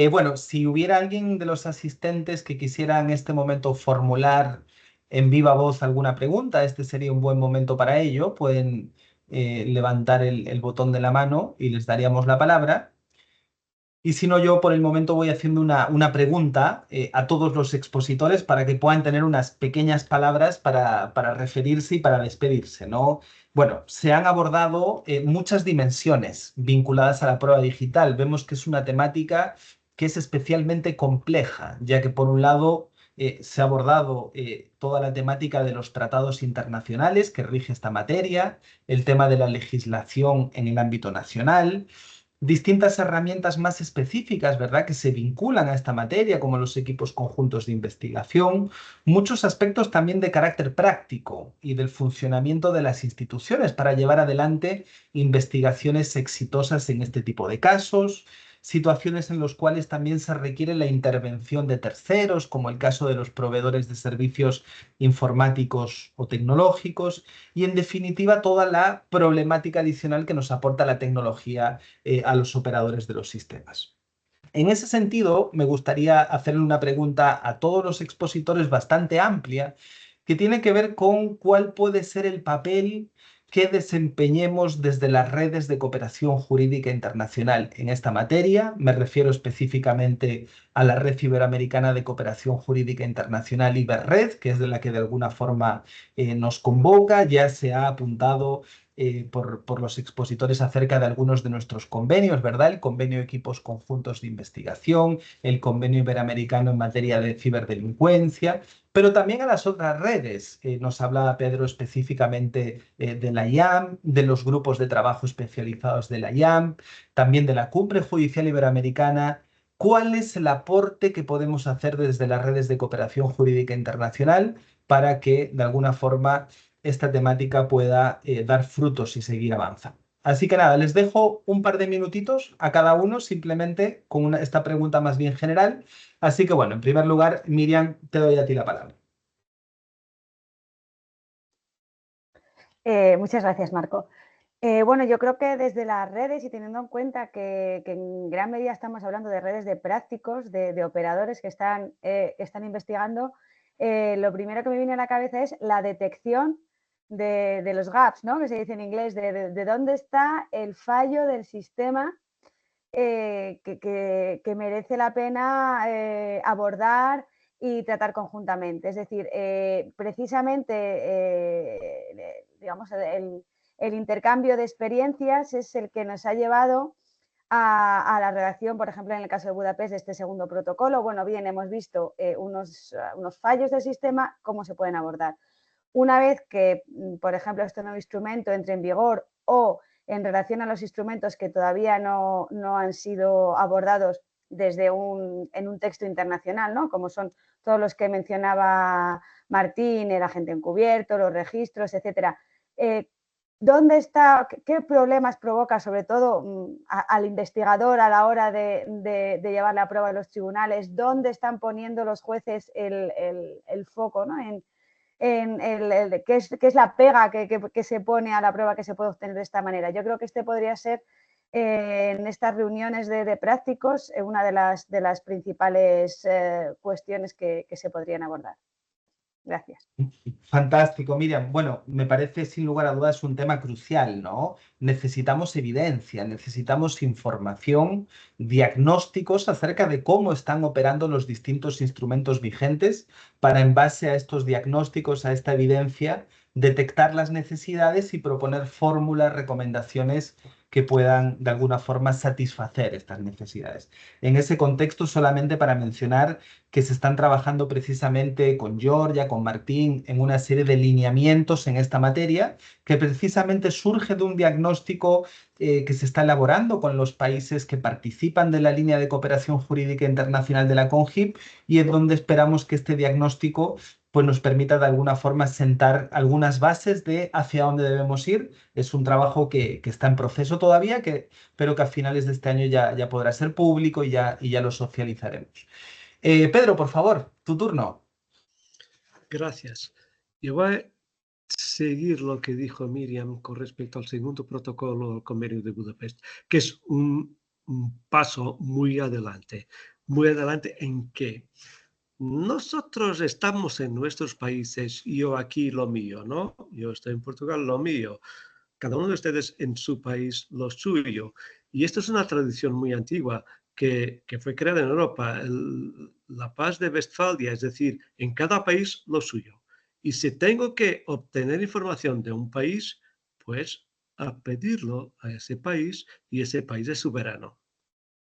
Bueno, si hubiera alguien de los asistentes que quisiera en este momento formular en viva voz alguna pregunta, este sería un buen momento para ello. Pueden levantar el botón de la mano y les daríamos la palabra. Y si no, yo por el momento voy haciendo una pregunta a todos los expositores para que puedan tener unas pequeñas palabras para referirse y para despedirse, ¿no? Bueno, se han abordado muchas dimensiones vinculadas a la prueba digital. Vemos que es una temática que es especialmente compleja, ya que por un lado se ha abordado toda la temática de los tratados internacionales que rige esta materia, el tema de la legislación en el ámbito nacional, distintas herramientas más específicas, ¿verdad?, que se vinculan a esta materia, como los equipos conjuntos de investigación, muchos aspectos también de carácter práctico y del funcionamiento de las instituciones para llevar adelante investigaciones exitosas en este tipo de casos, situaciones en las cuales también se requiere la intervención de terceros, como el caso de los proveedores de servicios informáticos o tecnológicos, y en definitiva toda la problemática adicional que nos aporta la tecnología a los operadores de los sistemas. En ese sentido, me gustaría hacerle una pregunta a todos los expositores bastante amplia, que tiene que ver con cuál puede ser el papel que desempeñemos desde las redes de cooperación jurídica internacional en esta materia. Me refiero específicamente a la Red Iberoamericana de Cooperación Jurídica Internacional, IBERRED, que es de la que de alguna forma nos convoca. Ya se ha apuntado por los expositores acerca de algunos de nuestros convenios, ¿verdad? El convenio de equipos conjuntos de investigación, el convenio iberoamericano en materia de ciberdelincuencia, pero también a las otras redes. Nos hablaba Pedro específicamente de la IAM, de los grupos de trabajo especializados de la IAM, también de la Cumbre Judicial Iberoamericana. ¿Cuál es el aporte que podemos hacer desde las redes de cooperación jurídica internacional para que de alguna forma esta temática pueda dar frutos y seguir avanzando? Así que nada, les dejo un par de minutitos a cada uno simplemente con esta pregunta más bien general. Así que bueno, en primer lugar, Miriam, te doy a ti la palabra. Muchas gracias, Marco. Bueno, yo creo que desde las redes y teniendo en cuenta que en gran medida estamos hablando de redes de prácticos, de operadores que están investigando, lo primero que me viene a la cabeza es la detección de los gaps, ¿no?, que se dice en inglés, de dónde está el fallo del sistema que merece la pena abordar y tratar conjuntamente. Es decir, precisamente, digamos, el intercambio de experiencias es el que nos ha llevado a la redacción, por ejemplo, en el caso de Budapest, de este segundo protocolo. Bueno, bien, hemos visto unos fallos del sistema, cómo se pueden abordar. Una vez que, por ejemplo, este nuevo instrumento entre en vigor o en relación a los instrumentos que todavía no han sido abordados en un texto internacional, ¿no? Como son todos los que mencionaba Martín, el agente encubierto, los registros, etcétera. ¿Dónde está, qué problemas provoca, sobre todo al investigador a la hora de llevar la prueba a los tribunales? ¿Dónde están poniendo los jueces el foco, ¿no? ¿Qué es la pega que se pone a la prueba que se puede obtener de esta manera? Yo creo que este podría ser, en estas reuniones de prácticos, una de las principales cuestiones que se podrían abordar. Gracias. Fantástico, Miriam. Bueno, me parece sin lugar a dudas un tema crucial, ¿no? Necesitamos evidencia, necesitamos información, diagnósticos acerca de cómo están operando los distintos instrumentos vigentes para, en base a estos diagnósticos, a esta evidencia, detectar las necesidades y proponer fórmulas, recomendaciones que puedan de alguna forma satisfacer estas necesidades. En ese contexto, solamente para mencionar que se están trabajando precisamente con Georgia, con Martín, en una serie de lineamientos en esta materia, que precisamente surge de un diagnóstico que se está elaborando con los países que participan de la línea de cooperación jurídica internacional de la CONGIP, y es donde esperamos que este diagnóstico pues nos permita de alguna forma sentar algunas bases de hacia dónde debemos ir. Es un trabajo que está en proceso todavía, pero que a finales de este año ya podrá ser público y ya lo socializaremos. Pedro, por favor, tu turno. Gracias. Yo voy a seguir lo que dijo Miriam con respecto al segundo protocolo del Convenio de Budapest, que es un paso muy adelante. Muy adelante en que nosotros estamos en nuestros países, yo aquí lo mío, ¿no? Yo estoy en Portugal, lo mío. Cada uno de ustedes en su país lo suyo. Y esto es una tradición muy antigua que fue creada en Europa, la paz de Westfalia, es decir, en cada país lo suyo. Y si tengo que obtener información de un país, pues a pedirlo a ese país y ese país es soberano.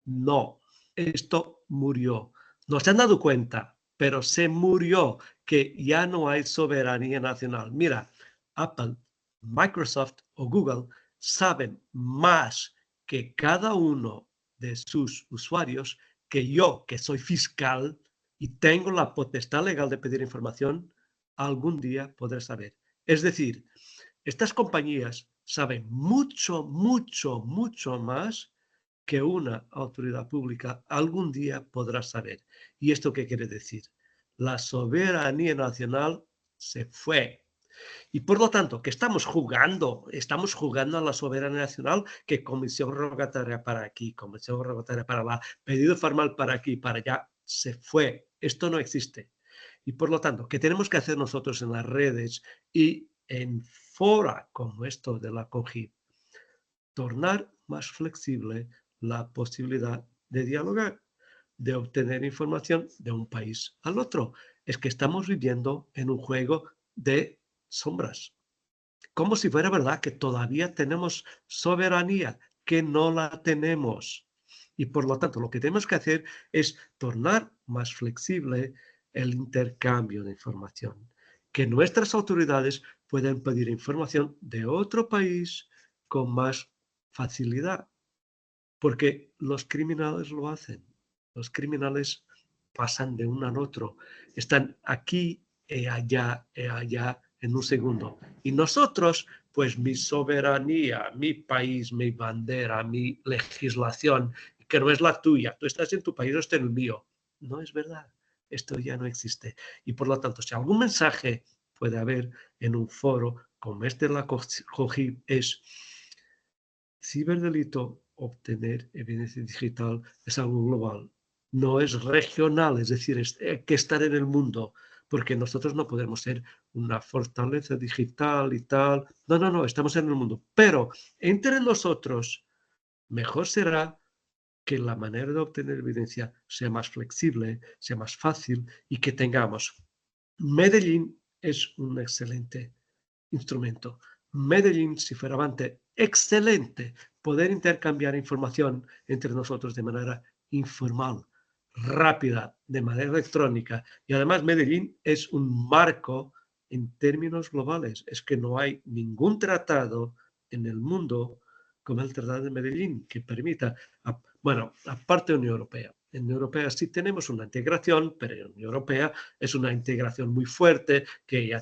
No, esto murió. No se han dado cuenta, pero se murió, que ya no hay soberanía nacional. Mira, Apple, Microsoft o Google saben más que cada uno de sus usuarios que yo, que soy fiscal y tengo la potestad legal de pedir información, algún día podré saber. Es decir, estas compañías saben mucho, mucho, mucho más que una autoridad pública algún día podrá saber. ¿Y esto qué quiere decir? La soberanía nacional se fue. Y por lo tanto, que estamos jugando a la soberanía nacional, que comisión rogatoria para aquí, comisión rogatoria para allá, pedido formal para aquí, para allá, se fue. Esto no existe. Y por lo tanto, ¿qué tenemos que hacer nosotros en las redes y en fora como esto de la COGIP? Tornar más flexible la posibilidad de dialogar, de obtener información de un país al otro. Es que estamos viviendo en un juego de sombras. Como si fuera verdad que todavía tenemos soberanía, que no la tenemos. Y por lo tanto, lo que tenemos que hacer es tornar más flexible el intercambio de información. Que nuestras autoridades puedan pedir información de otro país con más facilidad. Porque los criminales lo hacen. Los criminales pasan de uno al otro. Están aquí y allá en un segundo. Y nosotros, pues mi soberanía, mi país, mi bandera, mi legislación, que no es la tuya. Tú estás en tu país, yo estoy en el mío. No es verdad. Esto ya no existe. Y por lo tanto, si algún mensaje puede haber en un foro como este de la COGIP es: ciberdelito, obtener evidencia digital es algo global, no es regional, es decir, hay que estar en el mundo, porque nosotros no podemos ser una fortaleza digital y tal. No, estamos en el mundo. Pero entre nosotros, mejor será que la manera de obtener evidencia sea más flexible, sea más fácil y que tengamos. Medellín es un excelente instrumento. Medellín, si fuera avante, excelente poder intercambiar información entre nosotros de manera informal, rápida, de manera electrónica. Y además Medellín es un marco en términos globales. Es que no hay ningún tratado en el mundo como el Tratado de Medellín que permita, bueno, aparte de la Unión Europea. En la Unión Europea sí tenemos una integración, pero en la Unión Europea es una integración muy fuerte, que ya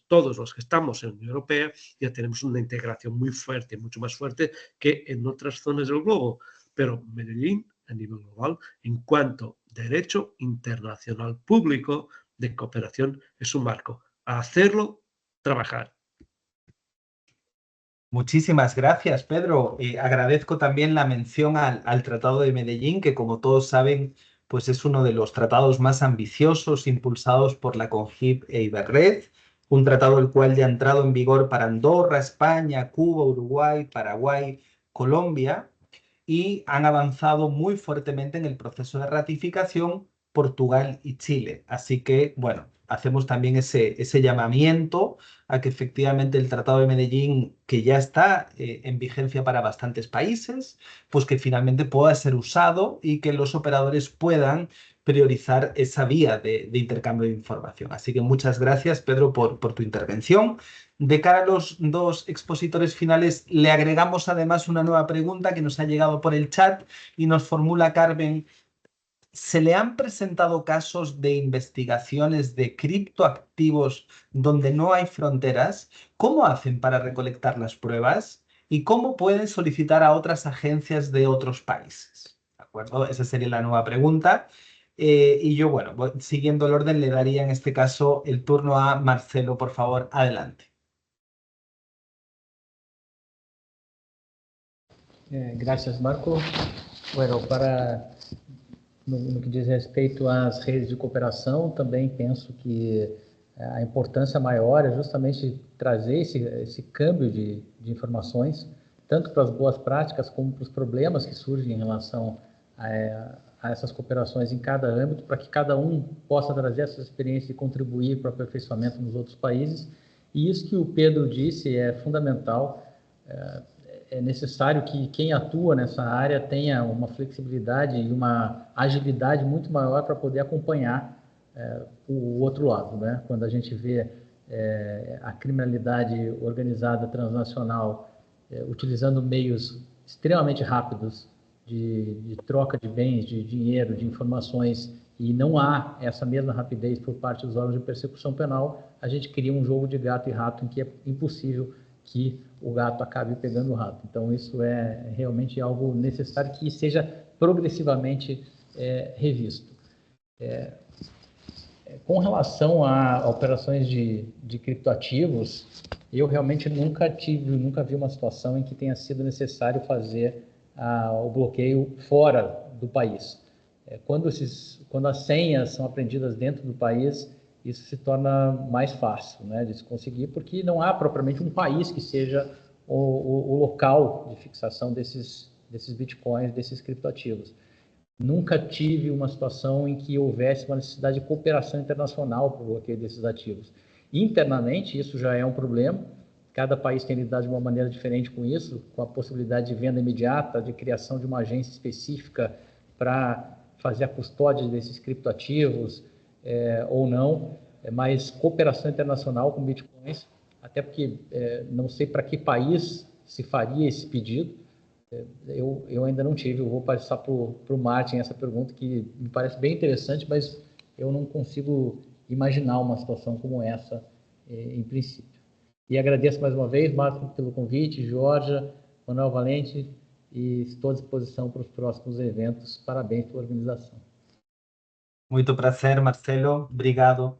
todos los que estamos en la Unión Europea ya tenemos una integración muy fuerte, mucho más fuerte que en otras zonas del globo. Pero Medellín, a nivel global, en cuanto a derecho internacional público de cooperación, es un marco. A hacerlo, trabajar. Muchísimas gracias, Pedro. Agradezco también la mención al Tratado de Medellín, que como todos saben, pues es uno de los tratados más ambiciosos impulsados por la CONGIP e Iberred, un tratado el cual ya ha entrado en vigor para Andorra, España, Cuba, Uruguay, Paraguay, Colombia, y han avanzado muy fuertemente en el proceso de ratificación Portugal y Chile. Así que, bueno, hacemos también ese llamamiento a que efectivamente el Tratado de Medellín, que ya está en vigencia para bastantes países, pues que finalmente pueda ser usado y que los operadores puedan priorizar esa vía de intercambio de información. Así que muchas gracias, Pedro, por tu intervención. De cara a los dos expositores finales, le agregamos además una nueva pregunta que nos ha llegado por el chat y nos formula Carmen. ¿Se le han presentado casos de investigaciones de criptoactivos donde no hay fronteras? ¿Cómo hacen para recolectar las pruebas? ¿Y cómo pueden solicitar a otras agencias de otros países? ¿De acuerdo? Esa sería la nueva pregunta. Y yo, bueno, siguiendo el orden, le daría en este caso el turno a Marcelo, por favor, adelante. Graças, Marco. Bueno, no que diz respeito às redes de cooperação, também penso que a importância maior é justamente trazer esse câmbio de informações, tanto para as boas práticas como para os problemas que surgem em relação a essas cooperações em cada âmbito, para que cada um possa trazer essas experiências e contribuir para o aperfeiçoamento nos outros países. E isso que o Pedro disse é fundamental. É necessário que quem atua nessa área tenha uma flexibilidade e uma agilidade muito maior para poder acompanhar o outro lado, né? Quando a gente vê a criminalidade organizada transnacional utilizando meios extremamente rápidos de troca de bens, de dinheiro, de informações, e não há essa mesma rapidez por parte dos órgãos de persecução penal, a gente cria um jogo de gato e rato em que é impossível que o gato acabe pegando o rato. Então, isso é realmente algo necessário que seja progressivamente revisto. Com relação a operações de criptoativos, eu realmente nunca vi uma situação em que tenha sido necessário fazer o bloqueio fora do país. Quando as senhas são apreendidas dentro do país, isso se torna mais fácil, né, de se conseguir, porque não há propriamente um país que seja o local de fixação desses bitcoins, desses criptoativos. Nunca tive uma situação em que houvesse uma necessidade de cooperação internacional para o bloqueio desses ativos. Internamente, isso já é um problema. Cada país tem lidado de uma maneira diferente com isso, com a possibilidade de venda imediata, de criação de uma agência específica para fazer a custódia desses criptoativos, ou não, mas cooperação internacional com bitcoins, até porque não sei para que país se faria esse pedido. Eu ainda não tive, eu vou passar para o Martin essa pergunta, que me parece bem interessante, mas eu não consigo imaginar uma situação como essa em princípio. E agradeço mais uma vez, Marco, pelo convite, Georgia, Manuel Valente, e estou à disposição para os próximos eventos. Parabéns pela organização. Mucho placer, Marcelo. Obrigado.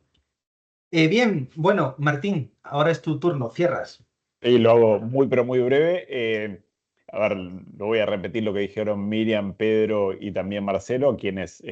Bien, bueno, Martín, ahora es tu turno. Cierras. Y lo hago muy, pero muy breve. A ver, lo voy a repetir lo que dijeron Miriam, Pedro y también Marcelo, a quienes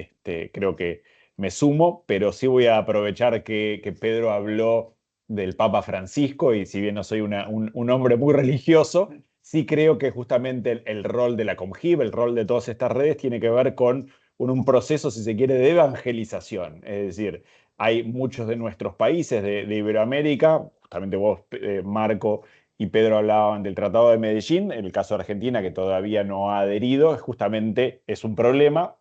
creo que me sumo, pero sí voy a aprovechar que Pedro habló del Papa Francisco, y si bien no soy un hombre muy religioso, sí creo que justamente el rol de la COMGIB, el rol de todas estas redes, tiene que ver con un proceso, si se quiere, de evangelización. Es decir, hay muchos de nuestros países de Iberoamérica, justamente vos, Marco, y Pedro hablaban del Tratado de Medellín. En el caso de Argentina, que todavía no ha adherido, justamente es un problema.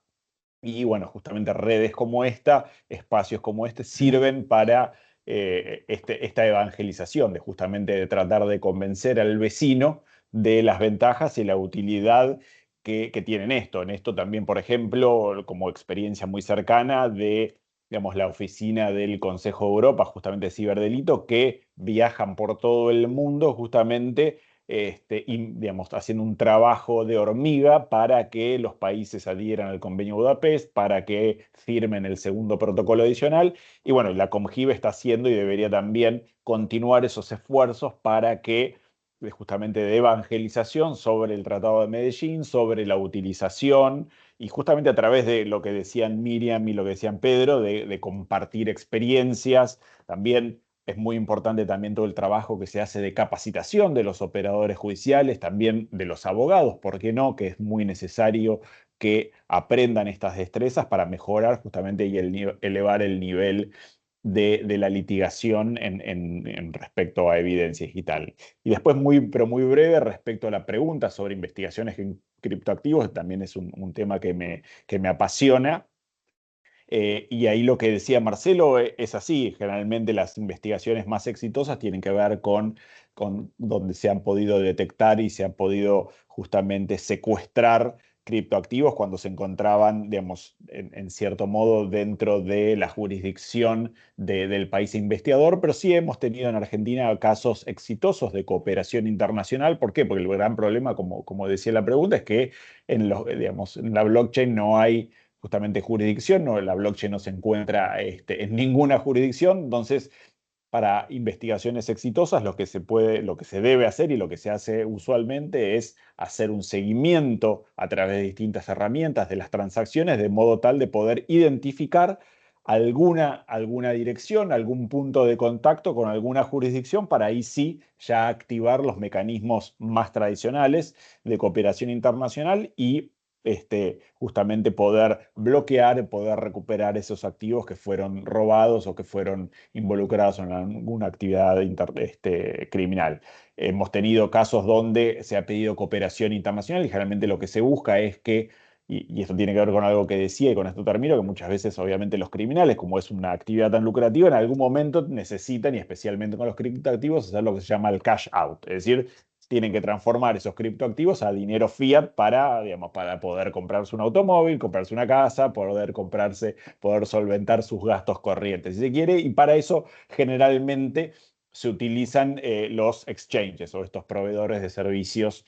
Y bueno, justamente redes como esta, espacios como este, sirven para esta evangelización, de justamente de tratar de convencer al vecino de las ventajas y la utilidad que tienen esto. En esto también, por ejemplo, como experiencia muy cercana de, digamos, la oficina del Consejo de Europa, justamente de ciberdelito, que viajan por todo el mundo justamente digamos, haciendo un trabajo de hormiga para que los países adhieran al Convenio de Budapest, para que firmen el segundo protocolo adicional. Y bueno, la COMGIB está haciendo y debería también continuar esos esfuerzos para que justamente de evangelización sobre el Tratado de Medellín, sobre la utilización y justamente a través de lo que decían Miriam y lo que decían Pedro, de compartir experiencias, también es muy importante también todo el trabajo que se hace de capacitación de los operadores judiciales, también de los abogados, ¿por qué no? Que es muy necesario que aprendan estas destrezas para mejorar justamente y elevar el nivel de la litigación en respecto a evidencia digital. Y después, pero muy breve, respecto a la pregunta sobre investigaciones en criptoactivos, también es un tema que me apasiona. Y ahí lo que decía Marcelo es así, generalmente las investigaciones más exitosas tienen que ver con donde se han podido detectar y se han podido justamente secuestrar criptoactivos cuando se encontraban, digamos, en cierto modo dentro de la jurisdicción del país investigador, pero sí hemos tenido en Argentina casos exitosos de cooperación internacional. ¿Por qué? Porque el gran problema, como decía la pregunta, es que digamos, en la blockchain no hay justamente jurisdicción, no, la blockchain no se encuentra en ninguna jurisdicción. Entonces, para investigaciones exitosas, lo que se debe hacer y lo que se hace usualmente es hacer un seguimiento a través de distintas herramientas de las transacciones, de modo tal de poder identificar alguna dirección, algún punto de contacto con alguna jurisdicción, para ahí sí ya activar los mecanismos más tradicionales de cooperación internacional y justamente poder bloquear, poder recuperar esos activos que fueron robados o que fueron involucrados en alguna actividad criminal. Hemos tenido casos donde se ha pedido cooperación internacional y generalmente lo que se busca es que, y esto tiene que ver con algo que decía y con esto termino, que muchas veces obviamente los criminales, como es una actividad tan lucrativa, en algún momento necesitan, y especialmente con los criptoactivos, hacer lo que se llama el cash out, es decir, tienen que transformar esos criptoactivos a dinero fiat para, digamos, para poder comprarse un automóvil, comprarse una casa, poder solventar sus gastos corrientes, si se quiere, y para eso generalmente se utilizan los exchanges o estos proveedores de servicios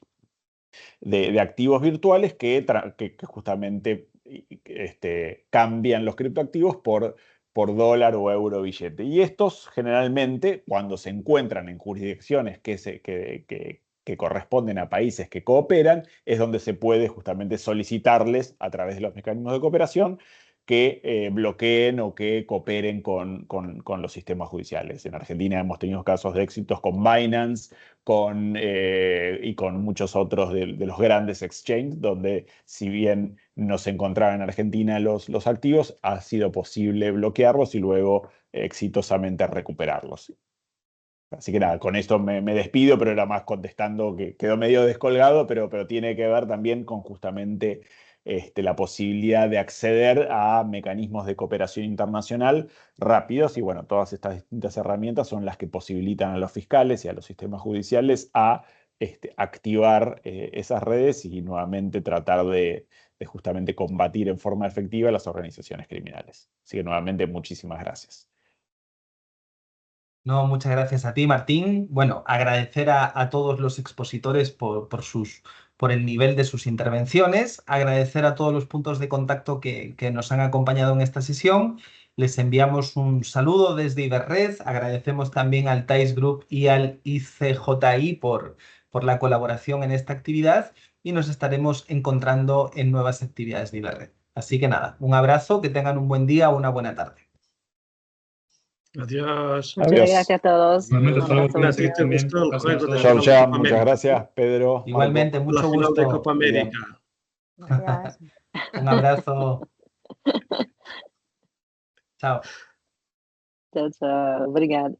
de activos virtuales que justamente cambian los criptoactivos por dólar o euro billete. Y estos generalmente, cuando se encuentran en jurisdicciones que corresponden a países que cooperan, es donde se puede justamente solicitarles, a través de los mecanismos de cooperación, que bloqueen o que cooperen con los sistemas judiciales. En Argentina hemos tenido casos de éxitos con Binance, y con muchos otros de los grandes exchanges, donde si bien no se encontraban en Argentina los activos, ha sido posible bloquearlos y luego exitosamente recuperarlos. Así que nada, con esto me despido, pero era más contestando, que quedó medio descolgado, pero tiene que ver también con justamente la posibilidad de acceder a mecanismos de cooperación internacional rápidos. Y bueno, todas estas distintas herramientas son las que posibilitan a los fiscales y a los sistemas judiciales a activar esas redes y nuevamente tratar de justamente combatir en forma efectiva las organizaciones criminales. Así que nuevamente muchísimas gracias. No, muchas gracias a ti, Martín. Bueno, agradecer a todos los expositores por el nivel de sus intervenciones, agradecer a todos los puntos de contacto que nos han acompañado en esta sesión. Les enviamos un saludo desde Iberred, agradecemos también al TAIS Group y al ICJI por la colaboración en esta actividad y nos estaremos encontrando en nuevas actividades de Iberred. Así que nada, un abrazo, que tengan un buen día o una buena tarde. Adiós. Muchas Adiós. gracias a todos. Igualmente, Un hasta luego, abrazo. ¿A ti te gustó el juego de final de Georgia, Copa muchas América? gracias. Pedro, Igualmente, Marco. La mucho final de gusto. Copa América. Gracias. Un abrazo. Chao. Tchau, tchau. Obrigada.